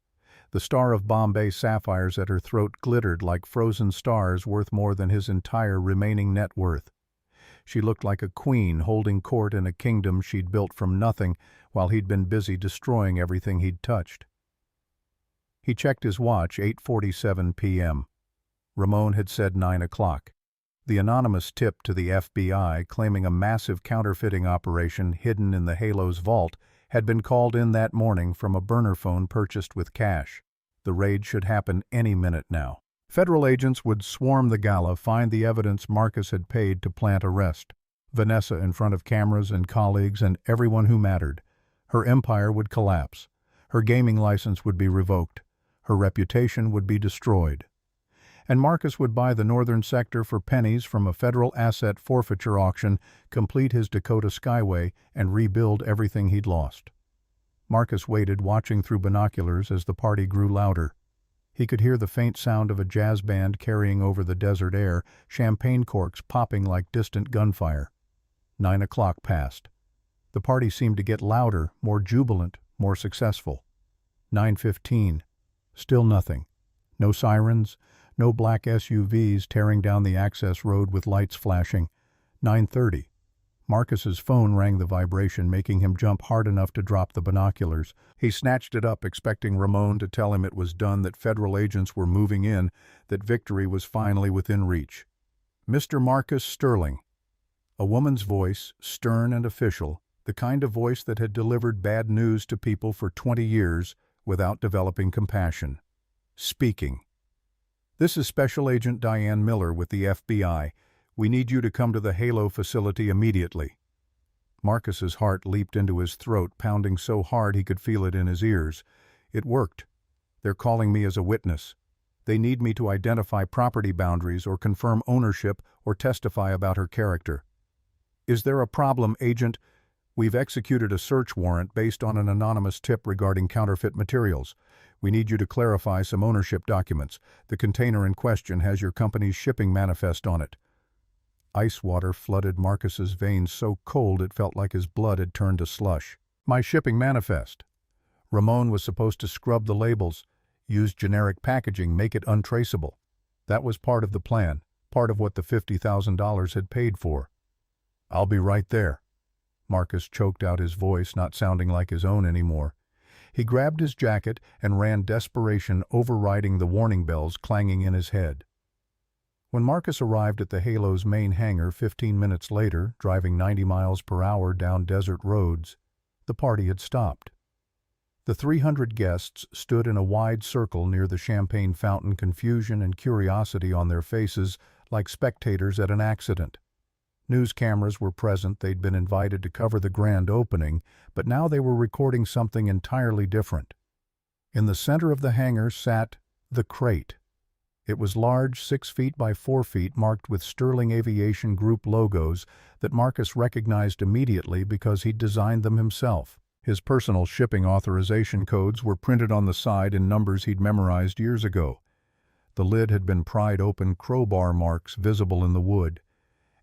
The star of Bombay sapphires at her throat glittered like frozen stars worth more than his entire remaining net worth. She looked like a queen holding court in a kingdom she'd built from nothing while he'd been busy destroying everything he'd touched. He checked his watch, 8:47 p.m. Ramon had said 9 o'clock. The anonymous tip to the FBI claiming a massive counterfeiting operation hidden in the Halo's vault had been called in that morning from a burner phone purchased with cash. The raid should happen any minute now. Federal agents would swarm the gala, find the evidence Marcus had paid to plant arrest. Vanessa in front of cameras and colleagues and everyone who mattered. Her empire would collapse. Her gaming license would be revoked. Her reputation would be destroyed. And Marcus would buy the northern sector for pennies from a federal asset forfeiture auction, complete his Dakota Skyway, and rebuild everything he'd lost. Marcus waited, watching through binoculars as the party grew louder. He could hear the faint sound of a jazz band carrying over the desert air, champagne corks popping like distant gunfire. 9 o'clock passed. The party seemed to get louder, more jubilant, more successful. 9:15. Still nothing. No sirens, no black SUVs tearing down the access road with lights flashing. 9:30. Marcus's phone rang the vibration, making him jump hard enough to drop the binoculars. He snatched it up, expecting Ramon to tell him it was done, that federal agents were moving in, that victory was finally within reach. Mr. Marcus Sterling. A woman's voice, stern and official, the kind of voice that had delivered bad news to people for 20 years without developing compassion. Speaking. This is Special Agent Diane Miller with the FBI. We need you to come to the Halo facility immediately. Marcus's heart leaped into his throat, pounding so hard he could feel it in his ears. It worked. They're calling me as a witness. They need me to identify property boundaries or confirm ownership or testify about her character. Is there a problem, Agent? We've executed a search warrant based on an anonymous tip regarding counterfeit materials. We need you to clarify some ownership documents. The container in question has your company's shipping manifest on it. Ice water flooded Marcus's veins so cold it felt like his blood had turned to slush. My shipping manifest. Ramon was supposed to scrub the labels, use generic packaging, make it untraceable. That was part of the plan, part of what the $50,000 had paid for. I'll be right there. Marcus choked out his voice, not sounding like his own anymore. He grabbed his jacket and ran, desperation overriding the warning bells clanging in his head. When Marcus arrived at the Halo's main hangar 15 minutes later, driving 90 miles per hour down desert roads, the party had stopped. The 300 guests stood in a wide circle near the champagne fountain, confusion and curiosity on their faces like spectators at an accident. News cameras were present. They'd been invited to cover the grand opening, but now they were recording something entirely different. In the center of the hangar sat the crate. It was large, 6 feet by 4 feet, marked with Sterling Aviation Group logos that Marcus recognized immediately because he'd designed them himself. His personal shipping authorization codes were printed on the side in numbers he'd memorized years ago. The lid had been pried open, crowbar marks visible in the wood.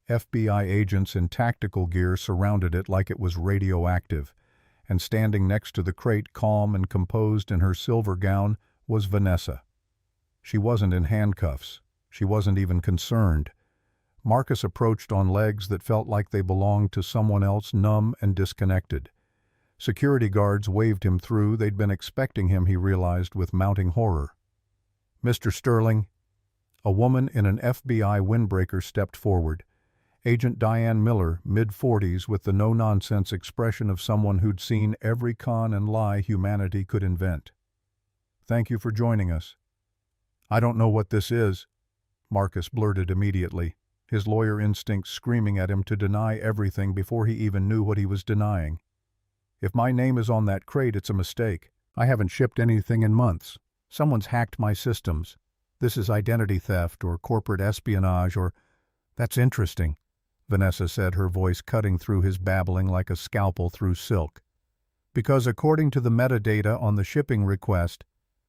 FBI agents in tactical gear surrounded it like it was radioactive, and standing next to the crate, calm and composed in her silver gown, was Vanessa. She wasn't in handcuffs. She wasn't even concerned. Marcus approached on legs that felt like they belonged to someone else, numb and disconnected. Security guards waved him through. They'd been expecting him, he realized with mounting horror. "Mr. Sterling." A woman in an FBI windbreaker stepped forward. Agent Diane Miller, mid-40s, with the no-nonsense expression of someone who'd seen every con and lie humanity could invent. "Thank you for joining us." "I don't know what this is," Marcus blurted immediately, his lawyer instincts screaming at him to deny everything before he even knew what he was denying. "If my name is on that crate, it's a mistake. I haven't shipped anything in months. Someone's hacked my systems. This is identity theft or corporate espionage or—" "That's interesting," Vanessa said, her voice cutting through his babbling like a scalpel through silk. "Because according to the metadata on the shipping request,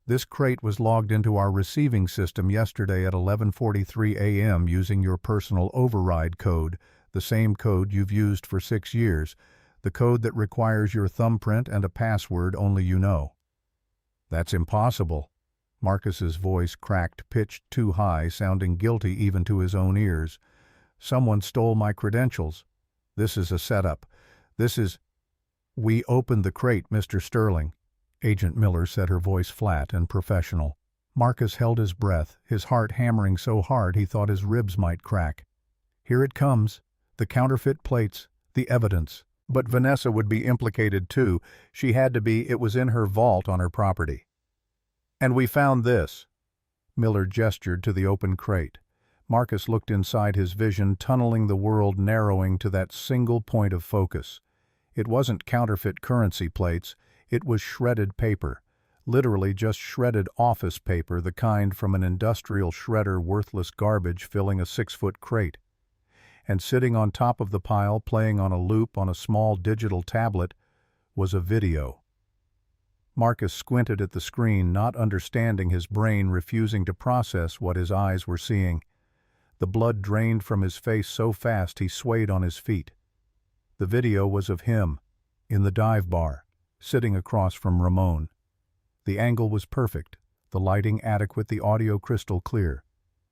this crate was logged into our receiving system yesterday at 11:43 a.m. using your personal override code, the same code you've used for 6 years, the code that requires your thumbprint and a password only you know." "That's impossible." Marcus's voice cracked, pitched too high, sounding guilty even to his own ears. "Someone stole my credentials. This is a setup. This is—" "We opened the crate, Mr. Sterling," Agent Miller said, her voice flat and professional. Marcus held his breath, his heart hammering so hard he thought his ribs might crack. "Here it comes. The counterfeit plates, the evidence." But Vanessa would be implicated too. She had to be. It was in her vault on her property. "And we found this." Miller gestured to the open crate. Marcus looked inside, his vision tunneling the world, narrowing to that single point of focus. It wasn't counterfeit currency plates. It was shredded paper. Literally just shredded office paper, the kind from an industrial shredder, worthless garbage filling a 6-foot crate. And sitting on top of the pile, playing on a loop on a small digital tablet, was a video. Marcus squinted at the screen, not understanding, his brain refusing to process what his eyes were seeing. The blood drained from his face so fast he swayed on his feet. The video was of him, in the dive bar, sitting across from Ramon. The angle was perfect, the lighting adequate, the audio crystal clear.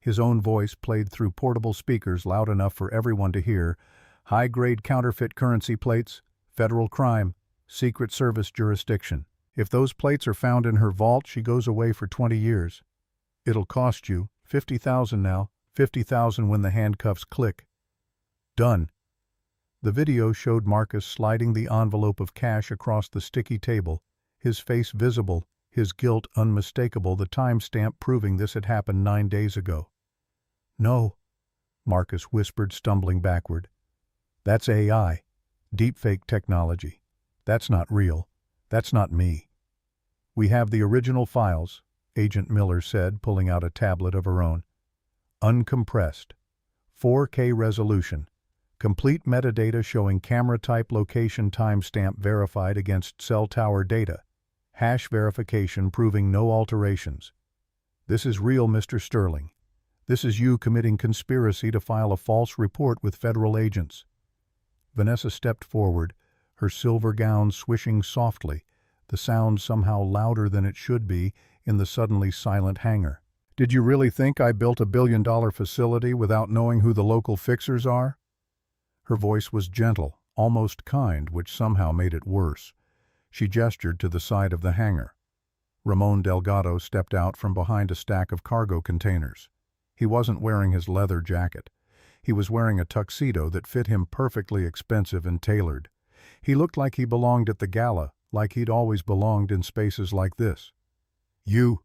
His own voice played through portable speakers loud enough for everyone to hear. "High-grade counterfeit currency plates, federal crime, Secret Service jurisdiction. If those plates are found in her vault, she goes away for 20 years. It'll cost you $50,000 now, $50,000 when the handcuffs click." "Done." The video showed Marcus sliding the envelope of cash across the sticky table, his face visible, his guilt unmistakable, the timestamp proving this had happened 9 days ago. "No," Marcus whispered, stumbling backward. "That's AI, deepfake technology. That's not real. That's not me." "We have the original files," Agent Miller said, pulling out a tablet of her own. "Uncompressed. 4K resolution. Complete metadata showing camera type, location, timestamp verified against cell tower data. Hash verification proving no alterations. This is real, Mr. Sterling. This is you committing conspiracy to file a false report with federal agents." Vanessa stepped forward, her silver gown swishing softly, the sound somehow louder than it should be in the suddenly silent hangar. "Did you really think I built a billion-dollar facility without knowing who the local fixers are?" Her voice was gentle, almost kind, which somehow made it worse. She gestured to the side of the hangar. Ramon Delgado stepped out from behind a stack of cargo containers. He wasn't wearing his leather jacket. He was wearing a tuxedo that fit him perfectly, expensive and tailored. He looked like he belonged at the gala, like he'd always belonged in spaces like this. "You,"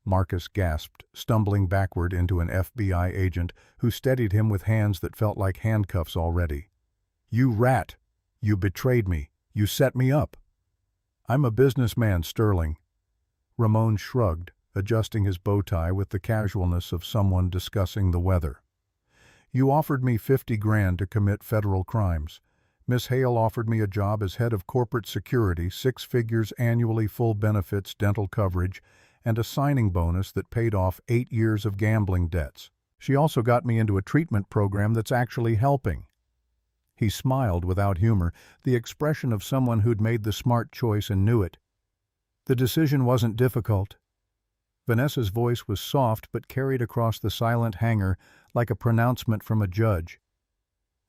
Marcus gasped, stumbling backward into an FBI agent who steadied him with hands that felt like handcuffs already. "You rat! You betrayed me. You set me up." "I'm a businessman, Sterling." Ramon shrugged, adjusting his bow tie with the casualness of someone discussing the weather. "You offered me 50 grand to commit federal crimes. Miss Hale offered me a job as head of corporate security, 6 figures annually, full benefits, dental coverage, and a signing bonus that paid off 8 years of gambling debts. She also got me into a treatment program that's actually helping." He smiled without humor, the expression of someone who'd made the smart choice and knew it. "The decision wasn't difficult." Vanessa's voice was soft but carried across the silent hangar like a pronouncement from a judge.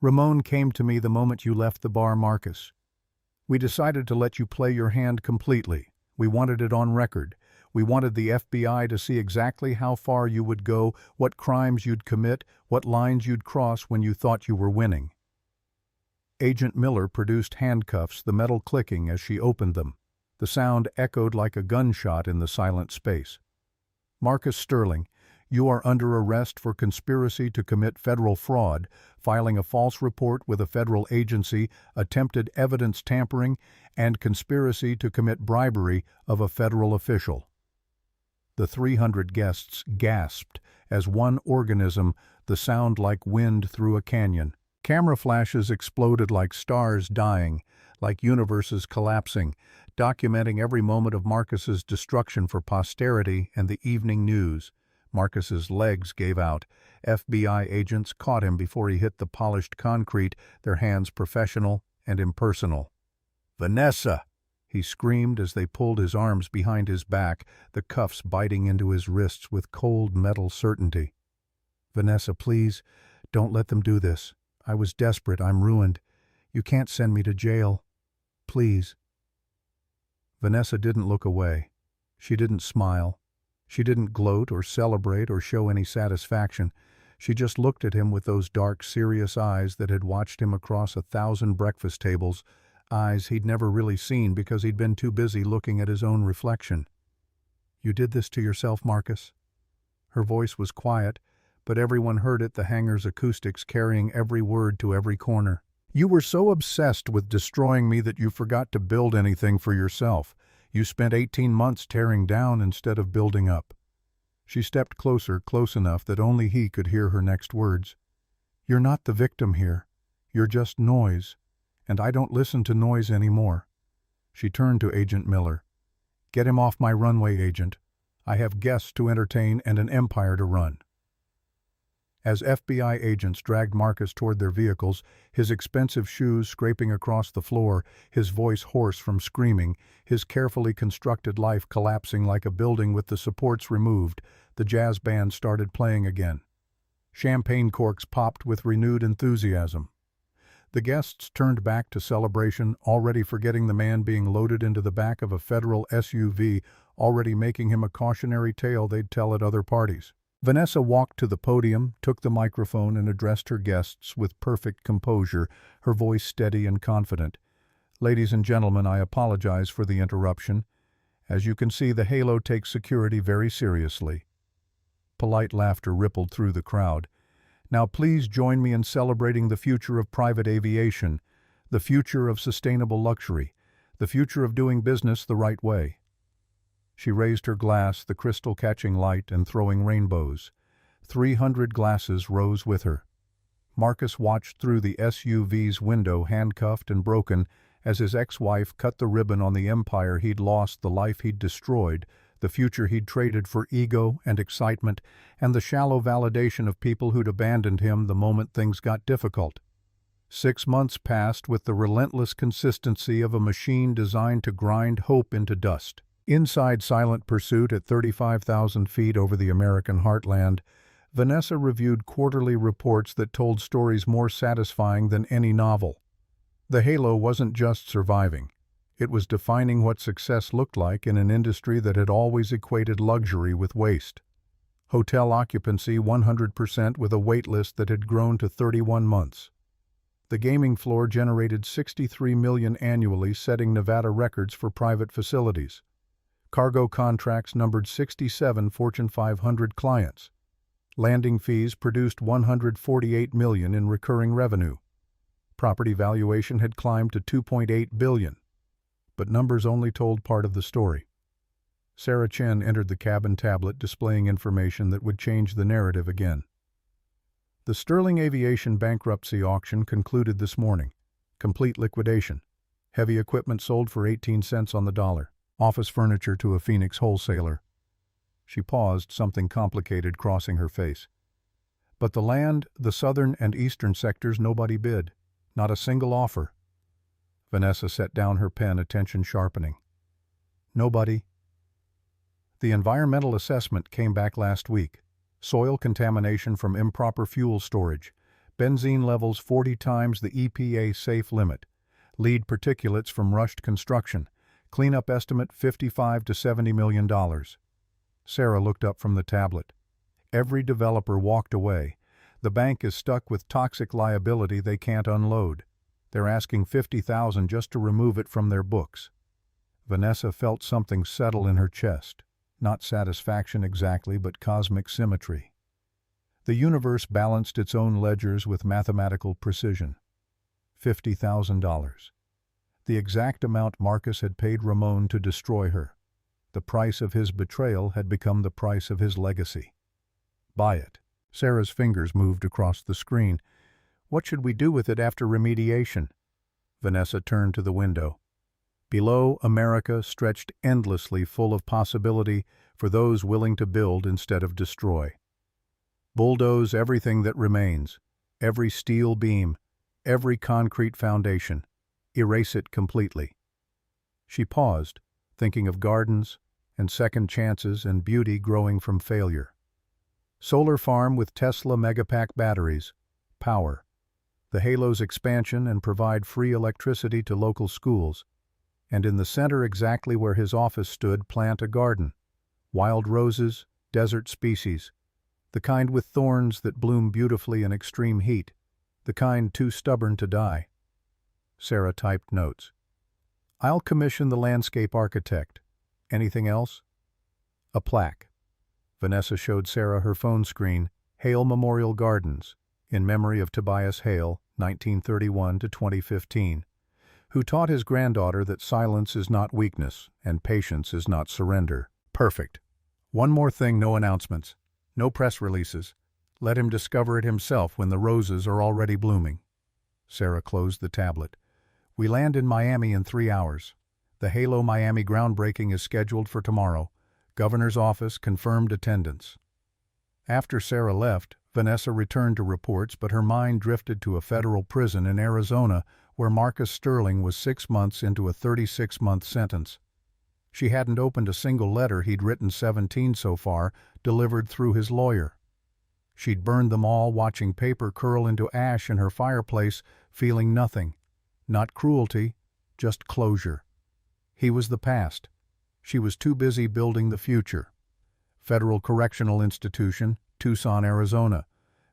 "Ramon came to me the moment you left the bar, Marcus. We decided to let you play your hand completely. We wanted it on record. We wanted the FBI to see exactly how far you would go, what crimes you'd commit, what lines you'd cross when you thought you were winning." Agent Miller produced handcuffs, the metal clicking as she opened them. The sound echoed like a gunshot in the silent space. "Marcus Sterling, you are under arrest for conspiracy to commit federal fraud, filing a false report with a federal agency, attempted evidence tampering, and conspiracy to commit bribery of a federal official." The 300 guests gasped as one organism, the sound like wind through a canyon. Camera flashes exploded like stars dying, like universes collapsing, documenting every moment of Marcus's destruction for posterity and the evening news. Marcus's legs gave out. FBI agents caught him before he hit the polished concrete, their hands professional and impersonal. "Vanessa!" he screamed as they pulled his arms behind his back, the cuffs biting into his wrists with cold metal certainty. "Vanessa, please, don't let them do this. I was desperate. I'm ruined. You can't send me to jail. Please." Vanessa didn't look away. She didn't smile. She didn't gloat or celebrate or show any satisfaction. She just looked at him with those dark, serious eyes that had watched him across 1,000 breakfast tables, eyes he'd never really seen because he'd been too busy looking at his own reflection. "You did this to yourself, Marcus?" Her voice was quiet, but everyone heard it, the hangar's acoustics carrying every word to every corner. "You were so obsessed with destroying me that you forgot to build anything for yourself. You spent 18 months tearing down instead of building up." She stepped closer, close enough that only he could hear her next words. "You're not the victim here. You're just noise. And I don't listen to noise anymore." She turned to Agent Miller. "Get him off my runway, Agent. I have guests to entertain and an empire to run." As FBI agents dragged Marcus toward their vehicles, his expensive shoes scraping across the floor, his voice hoarse from screaming, his carefully constructed life collapsing like a building with the supports removed, the jazz band started playing again. Champagne corks popped with renewed enthusiasm. The guests turned back to celebration, already forgetting the man being loaded into the back of a federal SUV, already making him a cautionary tale they'd tell at other parties. Vanessa walked to the podium, took the microphone, and addressed her guests with perfect composure, her voice steady and confident. "Ladies and gentlemen, I apologize for the interruption. As you can see, the Halo takes security very seriously." Polite laughter rippled through the crowd. "Now please join me in celebrating the future of private aviation, the future of sustainable luxury, the future of doing business the right way." She raised her glass, the crystal catching light and throwing rainbows. 300 glasses rose with her. Marcus watched through the SUV's window, handcuffed and broken, as his ex-wife cut the ribbon on the empire he'd lost, the life he'd destroyed, the future he'd traded for ego and excitement, and the shallow validation of people who'd abandoned him the moment things got difficult. 6 months passed with the relentless consistency of a machine designed to grind hope into dust. Inside silent pursuit at 35,000 feet over the American heartland, Vanessa reviewed quarterly reports that told stories more satisfying than any novel. The Halo wasn't just surviving. It was defining what success looked like in an industry that had always equated luxury with waste. Hotel occupancy 100% with a wait list that had grown to 31 months. The gaming floor generated $63 million annually, setting Nevada records for private facilities. Cargo contracts numbered 67 Fortune 500 clients. Landing fees produced $148 million in recurring revenue. Property valuation had climbed to $2.8 billion. But numbers only told part of the story. Sarah Chen entered the cabin tablet displaying information that would change the narrative again. The Sterling Aviation bankruptcy auction concluded this morning. Complete liquidation. Heavy equipment sold for 18 cents on the dollar. Office furniture to a Phoenix wholesaler. She paused, something complicated crossing her face. But the land, the southern and eastern sectors, nobody bid. Not a single offer. Vanessa set down her pen, attention sharpening. Nobody. The environmental assessment came back last week. Soil contamination from improper fuel storage. Benzene levels 40 times the EPA safe limit. Lead particulates from rushed construction. Cleanup estimate $55 to $70 million. Sarah looked up from the tablet. Every developer walked away. The bank is stuck with toxic liability they can't unload. They're asking $50,000 just to remove it from their books. Vanessa felt something settle in her chest. Not satisfaction exactly, but cosmic symmetry. The universe balanced its own ledgers with mathematical precision. $50,000. The exact amount Marcus had paid Ramon to destroy her. The price of his betrayal had become the price of his legacy. Buy it. Sarah's fingers moved across the screen. What should we do with it after remediation? Vanessa turned to the window. Below, America stretched endlessly, full of possibility for those willing to build instead of destroy. Bulldoze everything that remains, every steel beam, every concrete foundation. Erase it completely. She paused, thinking of gardens and second chances and beauty growing from failure. Solar farm with Tesla Megapack batteries. Power. The Halo's expansion and provide free electricity to local schools. And in the center, exactly where his office stood, plant a garden. Wild roses, desert species. The kind with thorns that bloom beautifully in extreme heat. The kind too stubborn to die. Sarah typed notes. I'll commission the landscape architect. Anything else? A plaque. Vanessa showed Sarah her phone screen. Hale Memorial Gardens, in memory of Tobias Hale, 1931 to 2015. Who taught his granddaughter that silence is not weakness and patience is not surrender. Perfect. One more thing, no announcements, no press releases. Let him discover it himself when the roses are already blooming. Sarah closed the tablet. We land in Miami in 3 hours. The Halo Miami groundbreaking is scheduled for tomorrow. Governor's office confirmed attendance. After Sarah left, Vanessa returned to reports, but her mind drifted to a federal prison in Arizona where Marcus Sterling was 6 months into a 36-month sentence. She hadn't opened a single letter, he'd written 17 so far, delivered through his lawyer. She'd burned them all, watching paper curl into ash in her fireplace, feeling nothing. Not cruelty, just closure. He was the past. She was too busy building the future. Federal Correctional Institution, Tucson, Arizona.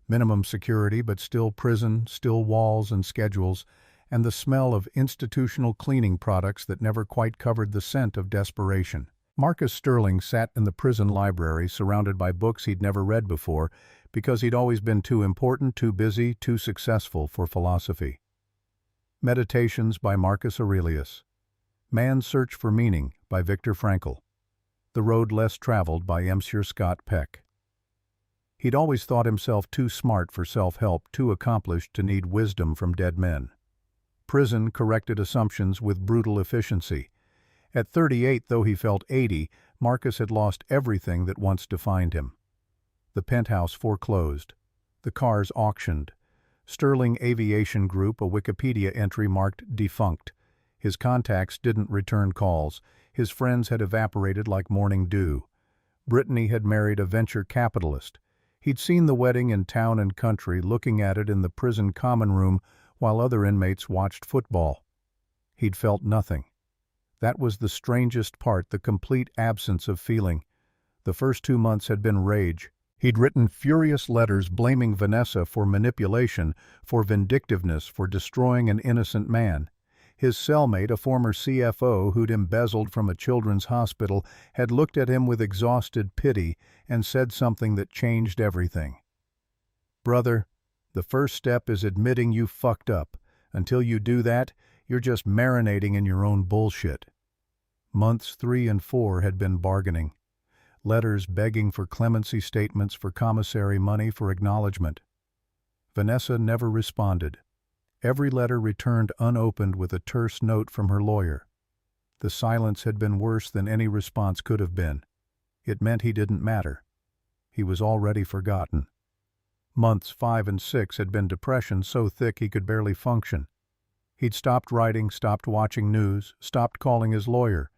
Minimum security, but still prison, still walls and schedules, and the smell of institutional cleaning products that never quite covered the scent of desperation. Marcus Sterling sat in the prison library surrounded by books he'd never read before because he'd always been too important, too busy, too successful for philosophy. Meditations by Marcus Aurelius. Man's Search for Meaning by Viktor Frankl. The Road Less Traveled by Monsieur Scott Peck. He'd always thought himself too smart for self-help, too accomplished to need wisdom from dead men. Prison corrected assumptions with brutal efficiency. At 38, though he felt 80, Marcus had lost everything that once defined him. The penthouse foreclosed. The cars auctioned. Sterling Aviation Group, a Wikipedia entry marked defunct. His contacts didn't return calls. His friends had evaporated like morning dew. Brittany had married a venture capitalist. He'd seen the wedding in Town and Country, looking at it in the prison common room while other inmates watched football. He'd felt nothing. That was the strangest part, the complete absence of feeling. The first 2 months had been rage. He'd written furious letters blaming Vanessa for manipulation, for vindictiveness, for destroying an innocent man. His cellmate, a former CFO who'd embezzled from a children's hospital, had looked at him with exhausted pity and said something that changed everything. "Brother, the first step is admitting you fucked up. Until you do that, you're just marinating in your own bullshit." Months 3 and 4 had been bargaining. Letters begging for clemency, statements for commissary money, for acknowledgement. Vanessa never responded. Every letter returned unopened with a terse note from her lawyer. The silence had been worse than any response could have been. It meant he didn't matter. He was already forgotten. Months 5 and 6 had been depression so thick he could barely function. He'd stopped writing, stopped watching news, stopped calling his lawyer.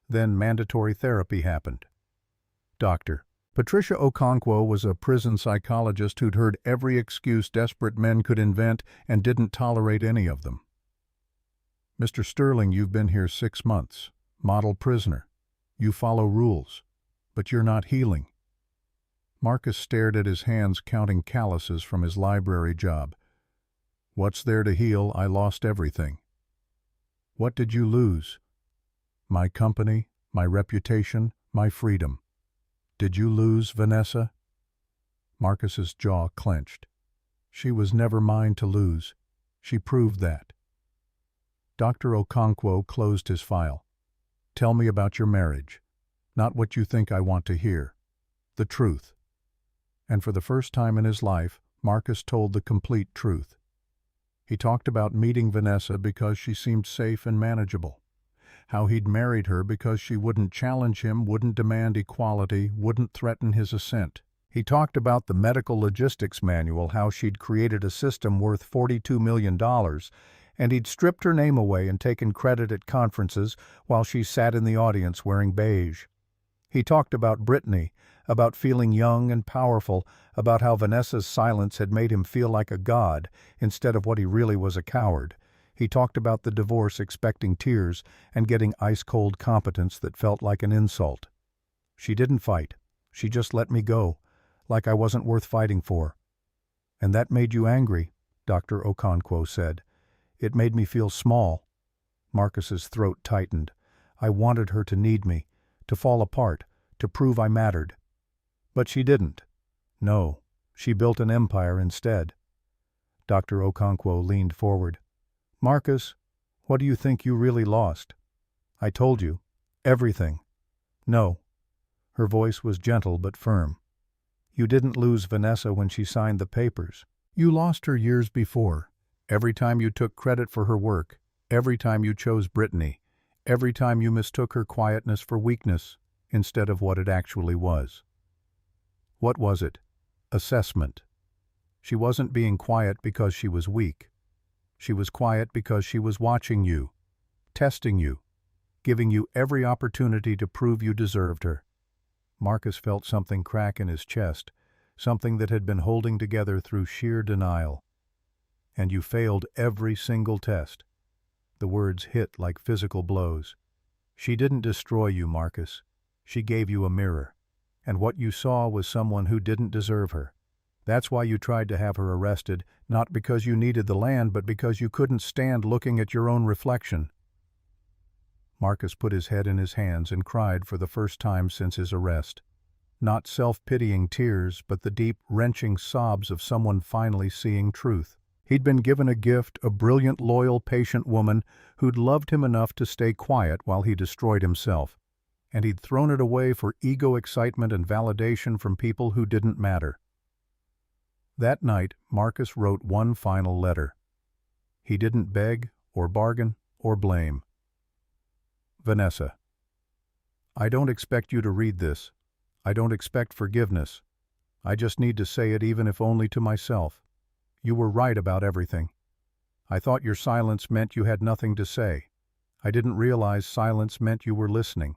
Then mandatory therapy happened. Dr. Patricia Okonkwo was a prison psychologist who'd heard every excuse desperate men could invent and didn't tolerate any of them. "Mr. Sterling, you've been here 6 months. Model prisoner. You follow rules. But you're not healing." Marcus stared at his hands, counting calluses from his library job. "What's there to heal? I lost everything." "What did you lose?" "My company, my reputation, my freedom." "Did you lose Vanessa?" Marcus's jaw clenched. "She was never mine to lose. She proved that." Dr. Okonkwo closed his file. "Tell me about your marriage. Not what you think I want to hear. The truth." And for the first time in his life, Marcus told the complete truth. He talked about meeting Vanessa because she seemed safe and manageable. How he'd married her because she wouldn't challenge him, wouldn't demand equality, wouldn't threaten his assent. He talked about the medical logistics manual, how she'd created a system worth $42 million, and he'd stripped her name away and taken credit at conferences while she sat in the audience wearing beige. He talked about Brittany, about feeling young and powerful, about how Vanessa's silence had made him feel like a god instead of what he really was, a coward. He talked about the divorce, expecting tears, and getting ice-cold competence that felt like an insult. "She didn't fight. She just let me go, like I wasn't worth fighting for." "And that made you angry," Dr. Okonkwo said. "It made me feel small." Marcus's throat tightened. "I wanted her to need me, to fall apart, to prove I mattered. But she didn't. No, she built an empire instead." Dr. Okonkwo leaned forward. "Marcus, what do you think you really lost?" "I told you. Everything." "No." Her voice was gentle but firm. "You didn't lose Vanessa when she signed the papers. You lost her years before. Every time you took credit for her work, every time you chose Brittany, every time you mistook her quietness for weakness instead of what it actually was." What was it? Assessment. She wasn't being quiet because she was weak. She was quiet because she was watching you, testing you, giving you every opportunity to prove you deserved her. Marcus felt something crack in his chest, something that had been holding together through sheer denial. "And you failed every single test." The words hit like physical blows. "She didn't destroy you, Marcus. She gave you a mirror. And what you saw was someone who didn't deserve her. That's why you tried to have her arrested, not because you needed the land, but because you couldn't stand looking at your own reflection." Marcus put his head in his hands and cried for the first time since his arrest. Not self-pitying tears, but the deep, wrenching sobs of someone finally seeing truth. He'd been given a gift, a brilliant, loyal, patient woman who'd loved him enough to stay quiet while he destroyed himself. And he'd thrown it away for ego, excitement, and validation from people who didn't matter. That night, Marcus wrote one final letter. He didn't beg or bargain or blame. Vanessa, I don't expect you to read this. I don't expect forgiveness. I just need to say it, even if only to myself. You were right about everything. I thought your silence meant you had nothing to say. I didn't realize silence meant you were listening.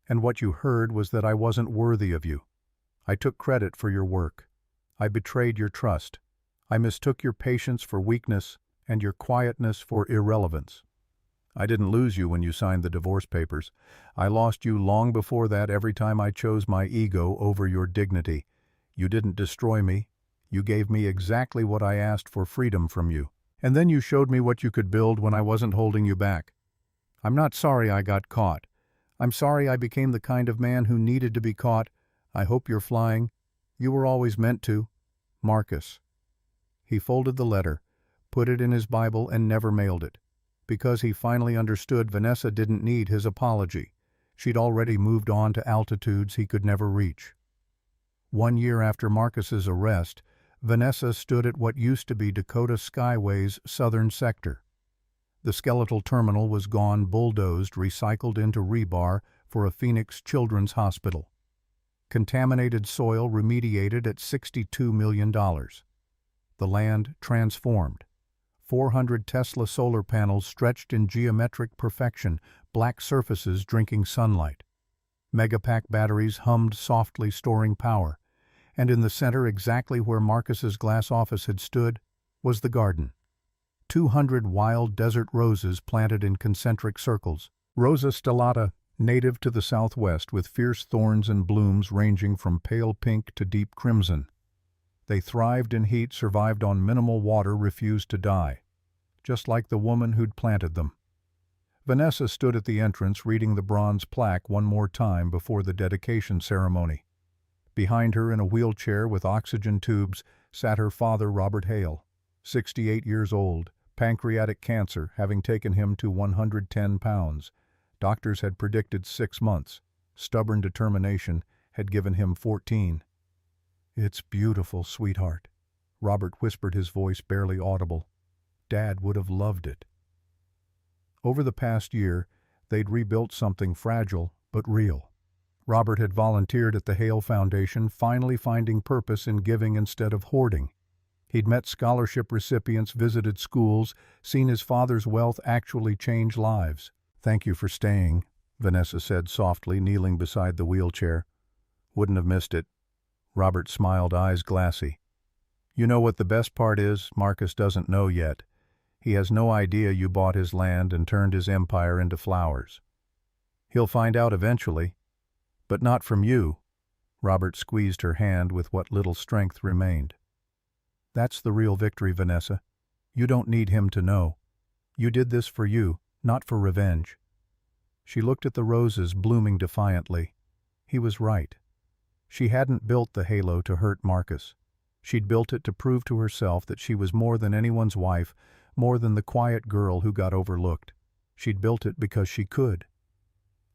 And what you heard was that I wasn't worthy of you. I took credit for your work. I betrayed your trust. I mistook your patience for weakness and your quietness for irrelevance. I didn't lose you when you signed the divorce papers. I lost you long before that every time I chose my ego over your dignity. You didn't destroy me. You gave me exactly what I asked for: freedom from you. And then you showed me what you could build when I wasn't holding you back. I'm not sorry I got caught. I'm sorry I became the kind of man who needed to be caught. I hope you're flying. You were always meant to. Marcus. He folded the letter, put it in his Bible, and never mailed it. Because he finally understood Vanessa didn't need his apology. She'd already moved on to altitudes he could never reach. 1 year after Marcus's arrest, Vanessa stood at what used to be Dakota Skyway's southern sector. The skeletal terminal was gone, bulldozed, recycled into rebar for a Phoenix Children's Hospital. Contaminated soil remediated at $62 million. The land transformed. 400 Tesla solar panels stretched in geometric perfection, black surfaces drinking sunlight. Megapack batteries hummed softly, storing power. And in the center, exactly where Marcus's glass office had stood, was the garden. 200 wild desert roses planted in concentric circles. Rosa stellata, native to the southwest, with fierce thorns and blooms ranging from pale pink to deep crimson. They thrived in heat, survived on minimal water, refused to die. Just like the woman who'd planted them. Vanessa stood at the entrance, reading the bronze plaque one more time before the dedication ceremony. Behind her, in a wheelchair with oxygen tubes, sat her father, Robert Hale, 68 years old, pancreatic cancer having taken him to 110 pounds. Doctors had predicted 6 months. Stubborn determination had given him 14. "It's beautiful, sweetheart," Robert whispered, his voice barely audible. "Dad would have loved it." Over the past year, they'd rebuilt something fragile but real. Robert had volunteered at the Hale Foundation, finally finding purpose in giving instead of hoarding. He'd met scholarship recipients, visited schools, seen his father's wealth actually change lives. "Thank you for staying," Vanessa said softly, kneeling beside the wheelchair. "Wouldn't have missed it." Robert smiled, eyes glassy. "You know what the best part is? Marcus doesn't know yet. He has no idea you bought his land and turned his empire into flowers. He'll find out eventually. But not from you." Robert squeezed her hand with what little strength remained. "That's the real victory, Vanessa. You don't need him to know. You did this for you, not for revenge." She looked at the roses blooming defiantly. He was right. She hadn't built the halo to hurt Marcus. She'd built it to prove to herself that she was more than anyone's wife, more than the quiet girl who got overlooked. She'd built it because she could.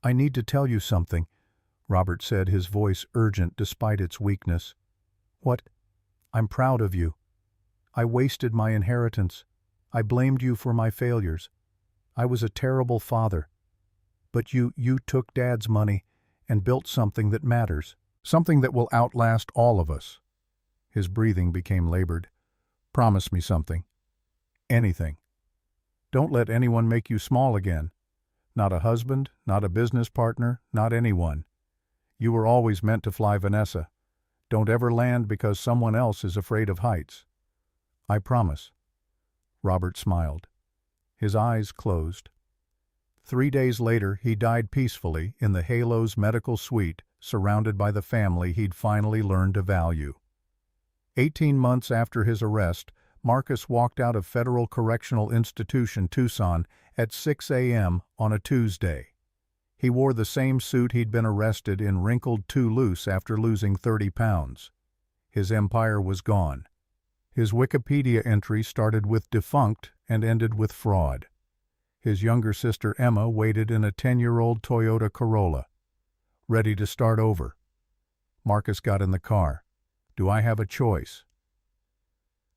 "I need to tell you something," Robert said, his voice urgent despite its weakness. "What? I'm proud of you. I wasted my inheritance. I blamed you for my failures. I was a terrible father. But you took Dad's money and built something that matters, something that will outlast all of us." His breathing became labored. "Promise me something. Anything. Don't let anyone make you small again. Not a husband, not a business partner, not anyone. You were always meant to fly, Vanessa. Don't ever land because someone else is afraid of heights." "I promise." Robert smiled. His eyes closed. 3 days later, he died peacefully in the Halo's medical suite, surrounded by the family he'd finally learned to value. 18 months after his arrest, Marcus walked out of Federal Correctional Institution, Tucson, at 6 a.m. on a Tuesday. He wore the same suit he'd been arrested in, wrinkled too loose after losing 30 pounds. His empire was gone. His Wikipedia entry started with defunct and ended with fraud. His younger sister Emma waited in a 10-year-old Toyota Corolla, ready to start over. Marcus got in the car. "Do I have a choice?"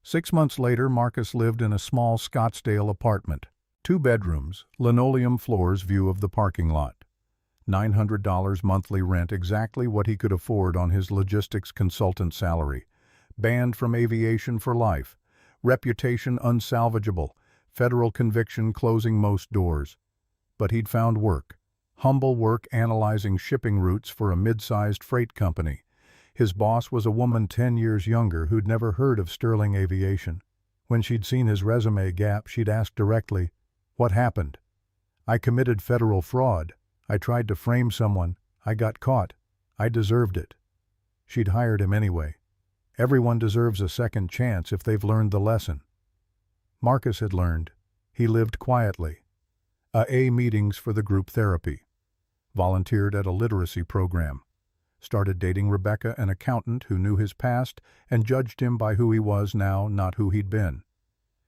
6 months later, Marcus lived in a small Scottsdale apartment. 2 bedrooms, linoleum floors, view of the parking lot. $900 monthly rent, exactly what he could afford on his logistics consultant salary. Banned from aviation for life. Reputation unsalvageable. Federal conviction closing most doors. But he'd found work. Humble work analyzing shipping routes for a mid-sized freight company. His boss was a woman 10 years younger who'd never heard of Sterling Aviation. When she'd seen his resume gap, she'd asked directly, "What happened?" "I committed federal fraud. I tried to frame someone. I got caught. I deserved it." She'd hired him anyway. Everyone deserves a second chance if they've learned the lesson. Marcus had learned. He lived quietly. AA meetings for the group therapy. Volunteered at a literacy program. Started dating Rebecca, an accountant who knew his past and judged him by who he was now, not who he'd been.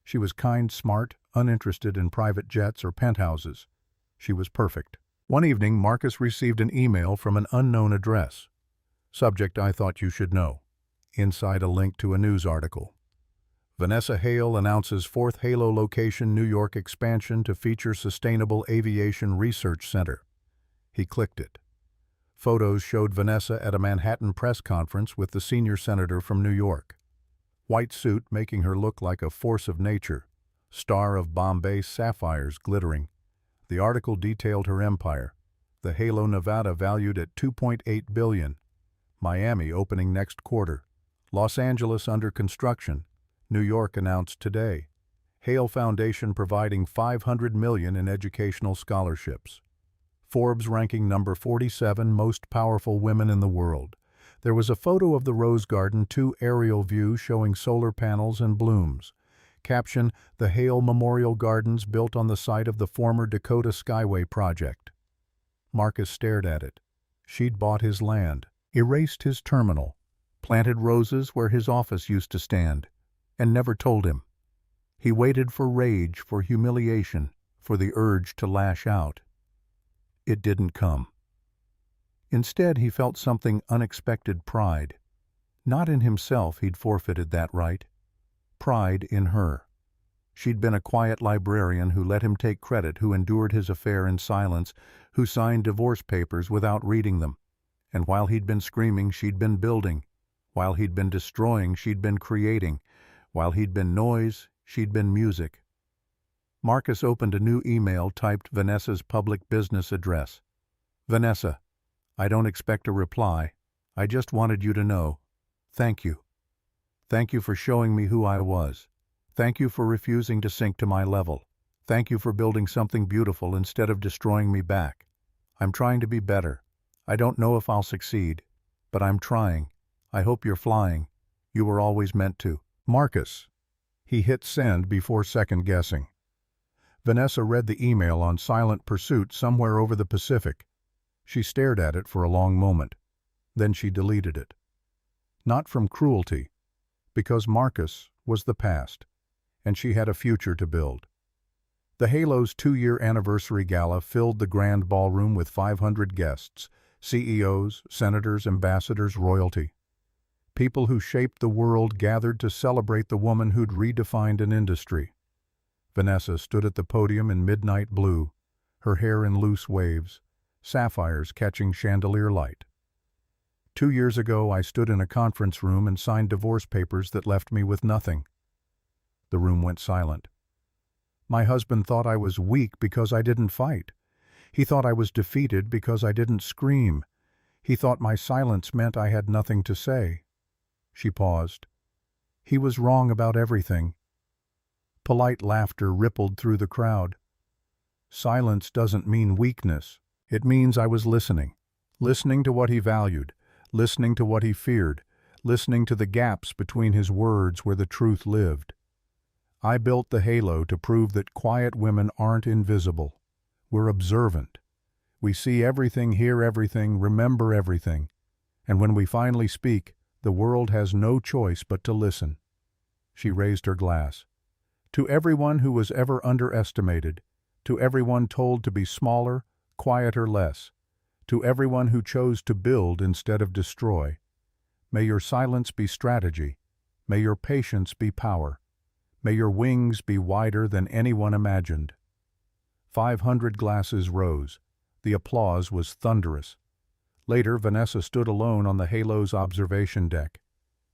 She was kind, smart, uninterested in private jets or penthouses. She was perfect. One evening, Marcus received an email from an unknown address. Subject: I thought you should know. Inside, a link to a news article. Vanessa Hale announces 4th Halo location New York expansion to feature Sustainable Aviation Research Center. He clicked it. Photos showed Vanessa at a Manhattan press conference with the senior senator from New York. White suit making her look like a force of nature, star of Bombay sapphires glittering. The article detailed her empire. The Halo, Nevada valued at $2.8 billion. Miami opening next quarter. Los Angeles under construction. New York announced today. Hale Foundation providing $500 million in educational scholarships. Forbes ranking number 47 most powerful women in the world. There was a photo of the Rose Garden 2 aerial view showing solar panels and blooms. Caption: the Hale Memorial Gardens built on the site of the former Dakota Skyway project. Marcus stared at it. She'd bought his land, erased his terminal, planted roses where his office used to stand, and never told him. He waited for rage, for humiliation, for the urge to lash out. It didn't come. Instead, he felt something unexpected: pride. Not in himself, he'd forfeited that right. Pride in her. She'd been a quiet librarian who let him take credit, who endured his affair in silence, who signed divorce papers without reading them. And while he'd been screaming, she'd been building. While he'd been destroying, she'd been creating. While he'd been noise, she'd been music. Marcus opened a new email, typed Vanessa's public business address. Vanessa, I don't expect a reply. I just wanted you to know. Thank you. Thank you for showing me who I was. Thank you for refusing to sink to my level. Thank you for building something beautiful instead of destroying me back. I'm trying to be better. I don't know if I'll succeed, but I'm trying. I hope you're flying. You were always meant to. Marcus. He hit send before second-guessing. Vanessa read the email on silent pursuit somewhere over the Pacific. She stared at it for a long moment. Then she deleted it. Not from cruelty, because Marcus was the past, and she had a future to build. The Halo's 2-year anniversary gala filled the grand ballroom with 500 guests, CEOs, senators, ambassadors, royalty. People who shaped the world gathered to celebrate the woman who'd redefined an industry. Vanessa stood at the podium in midnight blue, her hair in loose waves, sapphires catching chandelier light. 2 years ago, I stood in a conference room and signed divorce papers that left me with nothing. The room went silent. My husband thought I was weak because I didn't fight. He thought I was defeated because I didn't scream. He thought my silence meant I had nothing to say. She paused. He was wrong about everything. Polite laughter rippled through the crowd. Silence doesn't mean weakness. It means I was listening. Listening to what he valued. Listening to what he feared. Listening to the gaps between his words where the truth lived. I built the Halo to prove that quiet women aren't invisible. We're observant. We see everything, hear everything, remember everything. And when we finally speak, the world has no choice but to listen. She raised her glass. To everyone who was ever underestimated, to everyone told to be smaller, quieter, less, to everyone who chose to build instead of destroy, may your silence be strategy, may your patience be power, may your wings be wider than anyone imagined. 500 glasses rose. The applause was thunderous. Later, Vanessa stood alone on the Halo's observation deck.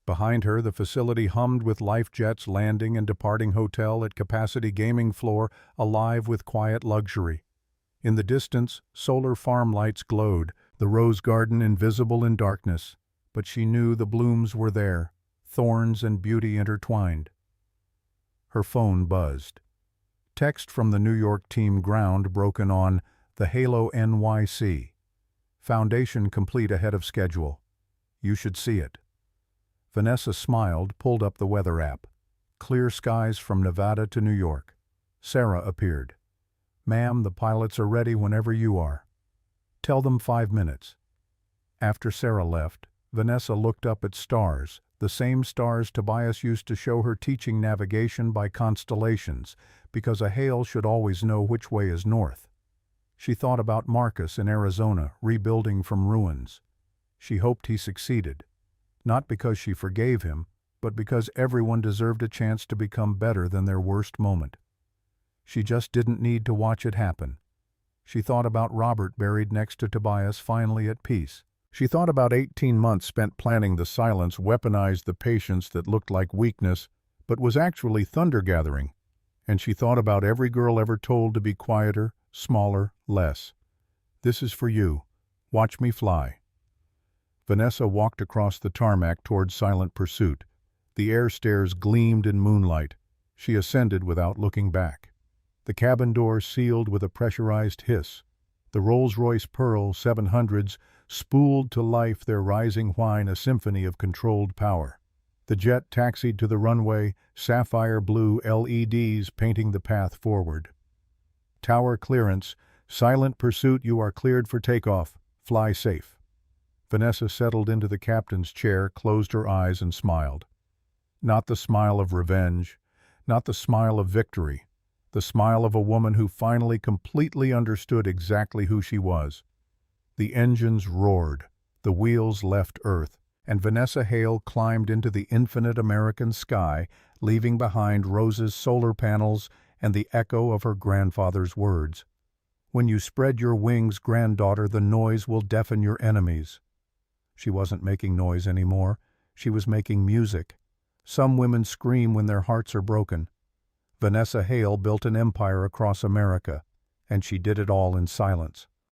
Behind her, the facility hummed with life jets landing and departing, hotel at capacity, gaming floor alive with quiet luxury. In the distance, solar farm lights glowed, the rose garden invisible in darkness, but she knew the blooms were there, thorns and beauty intertwined. Her phone buzzed. Text from the New York team ground broken on the Halo NYC. Foundation complete ahead of schedule. You should see it. Vanessa smiled, pulled up the weather app. Clear skies from Nevada to New York. Sarah appeared. "Ma'am, the pilots are ready whenever you are." "Tell them 5 minutes." After Sarah left, Vanessa looked up at stars, the same stars Tobias used to show her teaching navigation by constellations, because a Hale should always know which way is north. She thought about Marcus in Arizona, rebuilding from ruins. She hoped he succeeded, not because she forgave him, but because everyone deserved a chance to become better than their worst moment. She just didn't need to watch it happen. She thought about Robert buried next to Tobias, finally at peace. She thought about 18 months spent planning the silence weaponized the patience that looked like weakness, but was actually thunder gathering. And she thought about every girl ever told to be quieter, smaller, less. "This is for you. Watch me fly." Vanessa walked across the tarmac toward silent pursuit. The air stairs gleamed in moonlight. She ascended without looking back. The cabin door sealed with a pressurized hiss. The Rolls-Royce Pearl 700s spooled to life, their rising whine a symphony of controlled power. The jet taxied to the runway, sapphire blue LEDs painting the path forward. "Tower clearance. Silent pursuit, you are cleared for takeoff. Fly safe." Vanessa settled into the captain's chair, closed her eyes, and smiled. Not the smile of revenge, not the smile of victory, the smile of a woman who finally completely understood exactly who she was. The engines roared, the wheels left Earth, and Vanessa Hale climbed into the infinite American sky, leaving behind Rose's solar panels and the echo of her grandfather's words. "When you spread your wings, granddaughter, the noise will deafen your enemies." She wasn't making noise anymore. She was making music. Some women scream when their hearts are broken. Vanessa Hale built an empire across America, and she did it all in silence.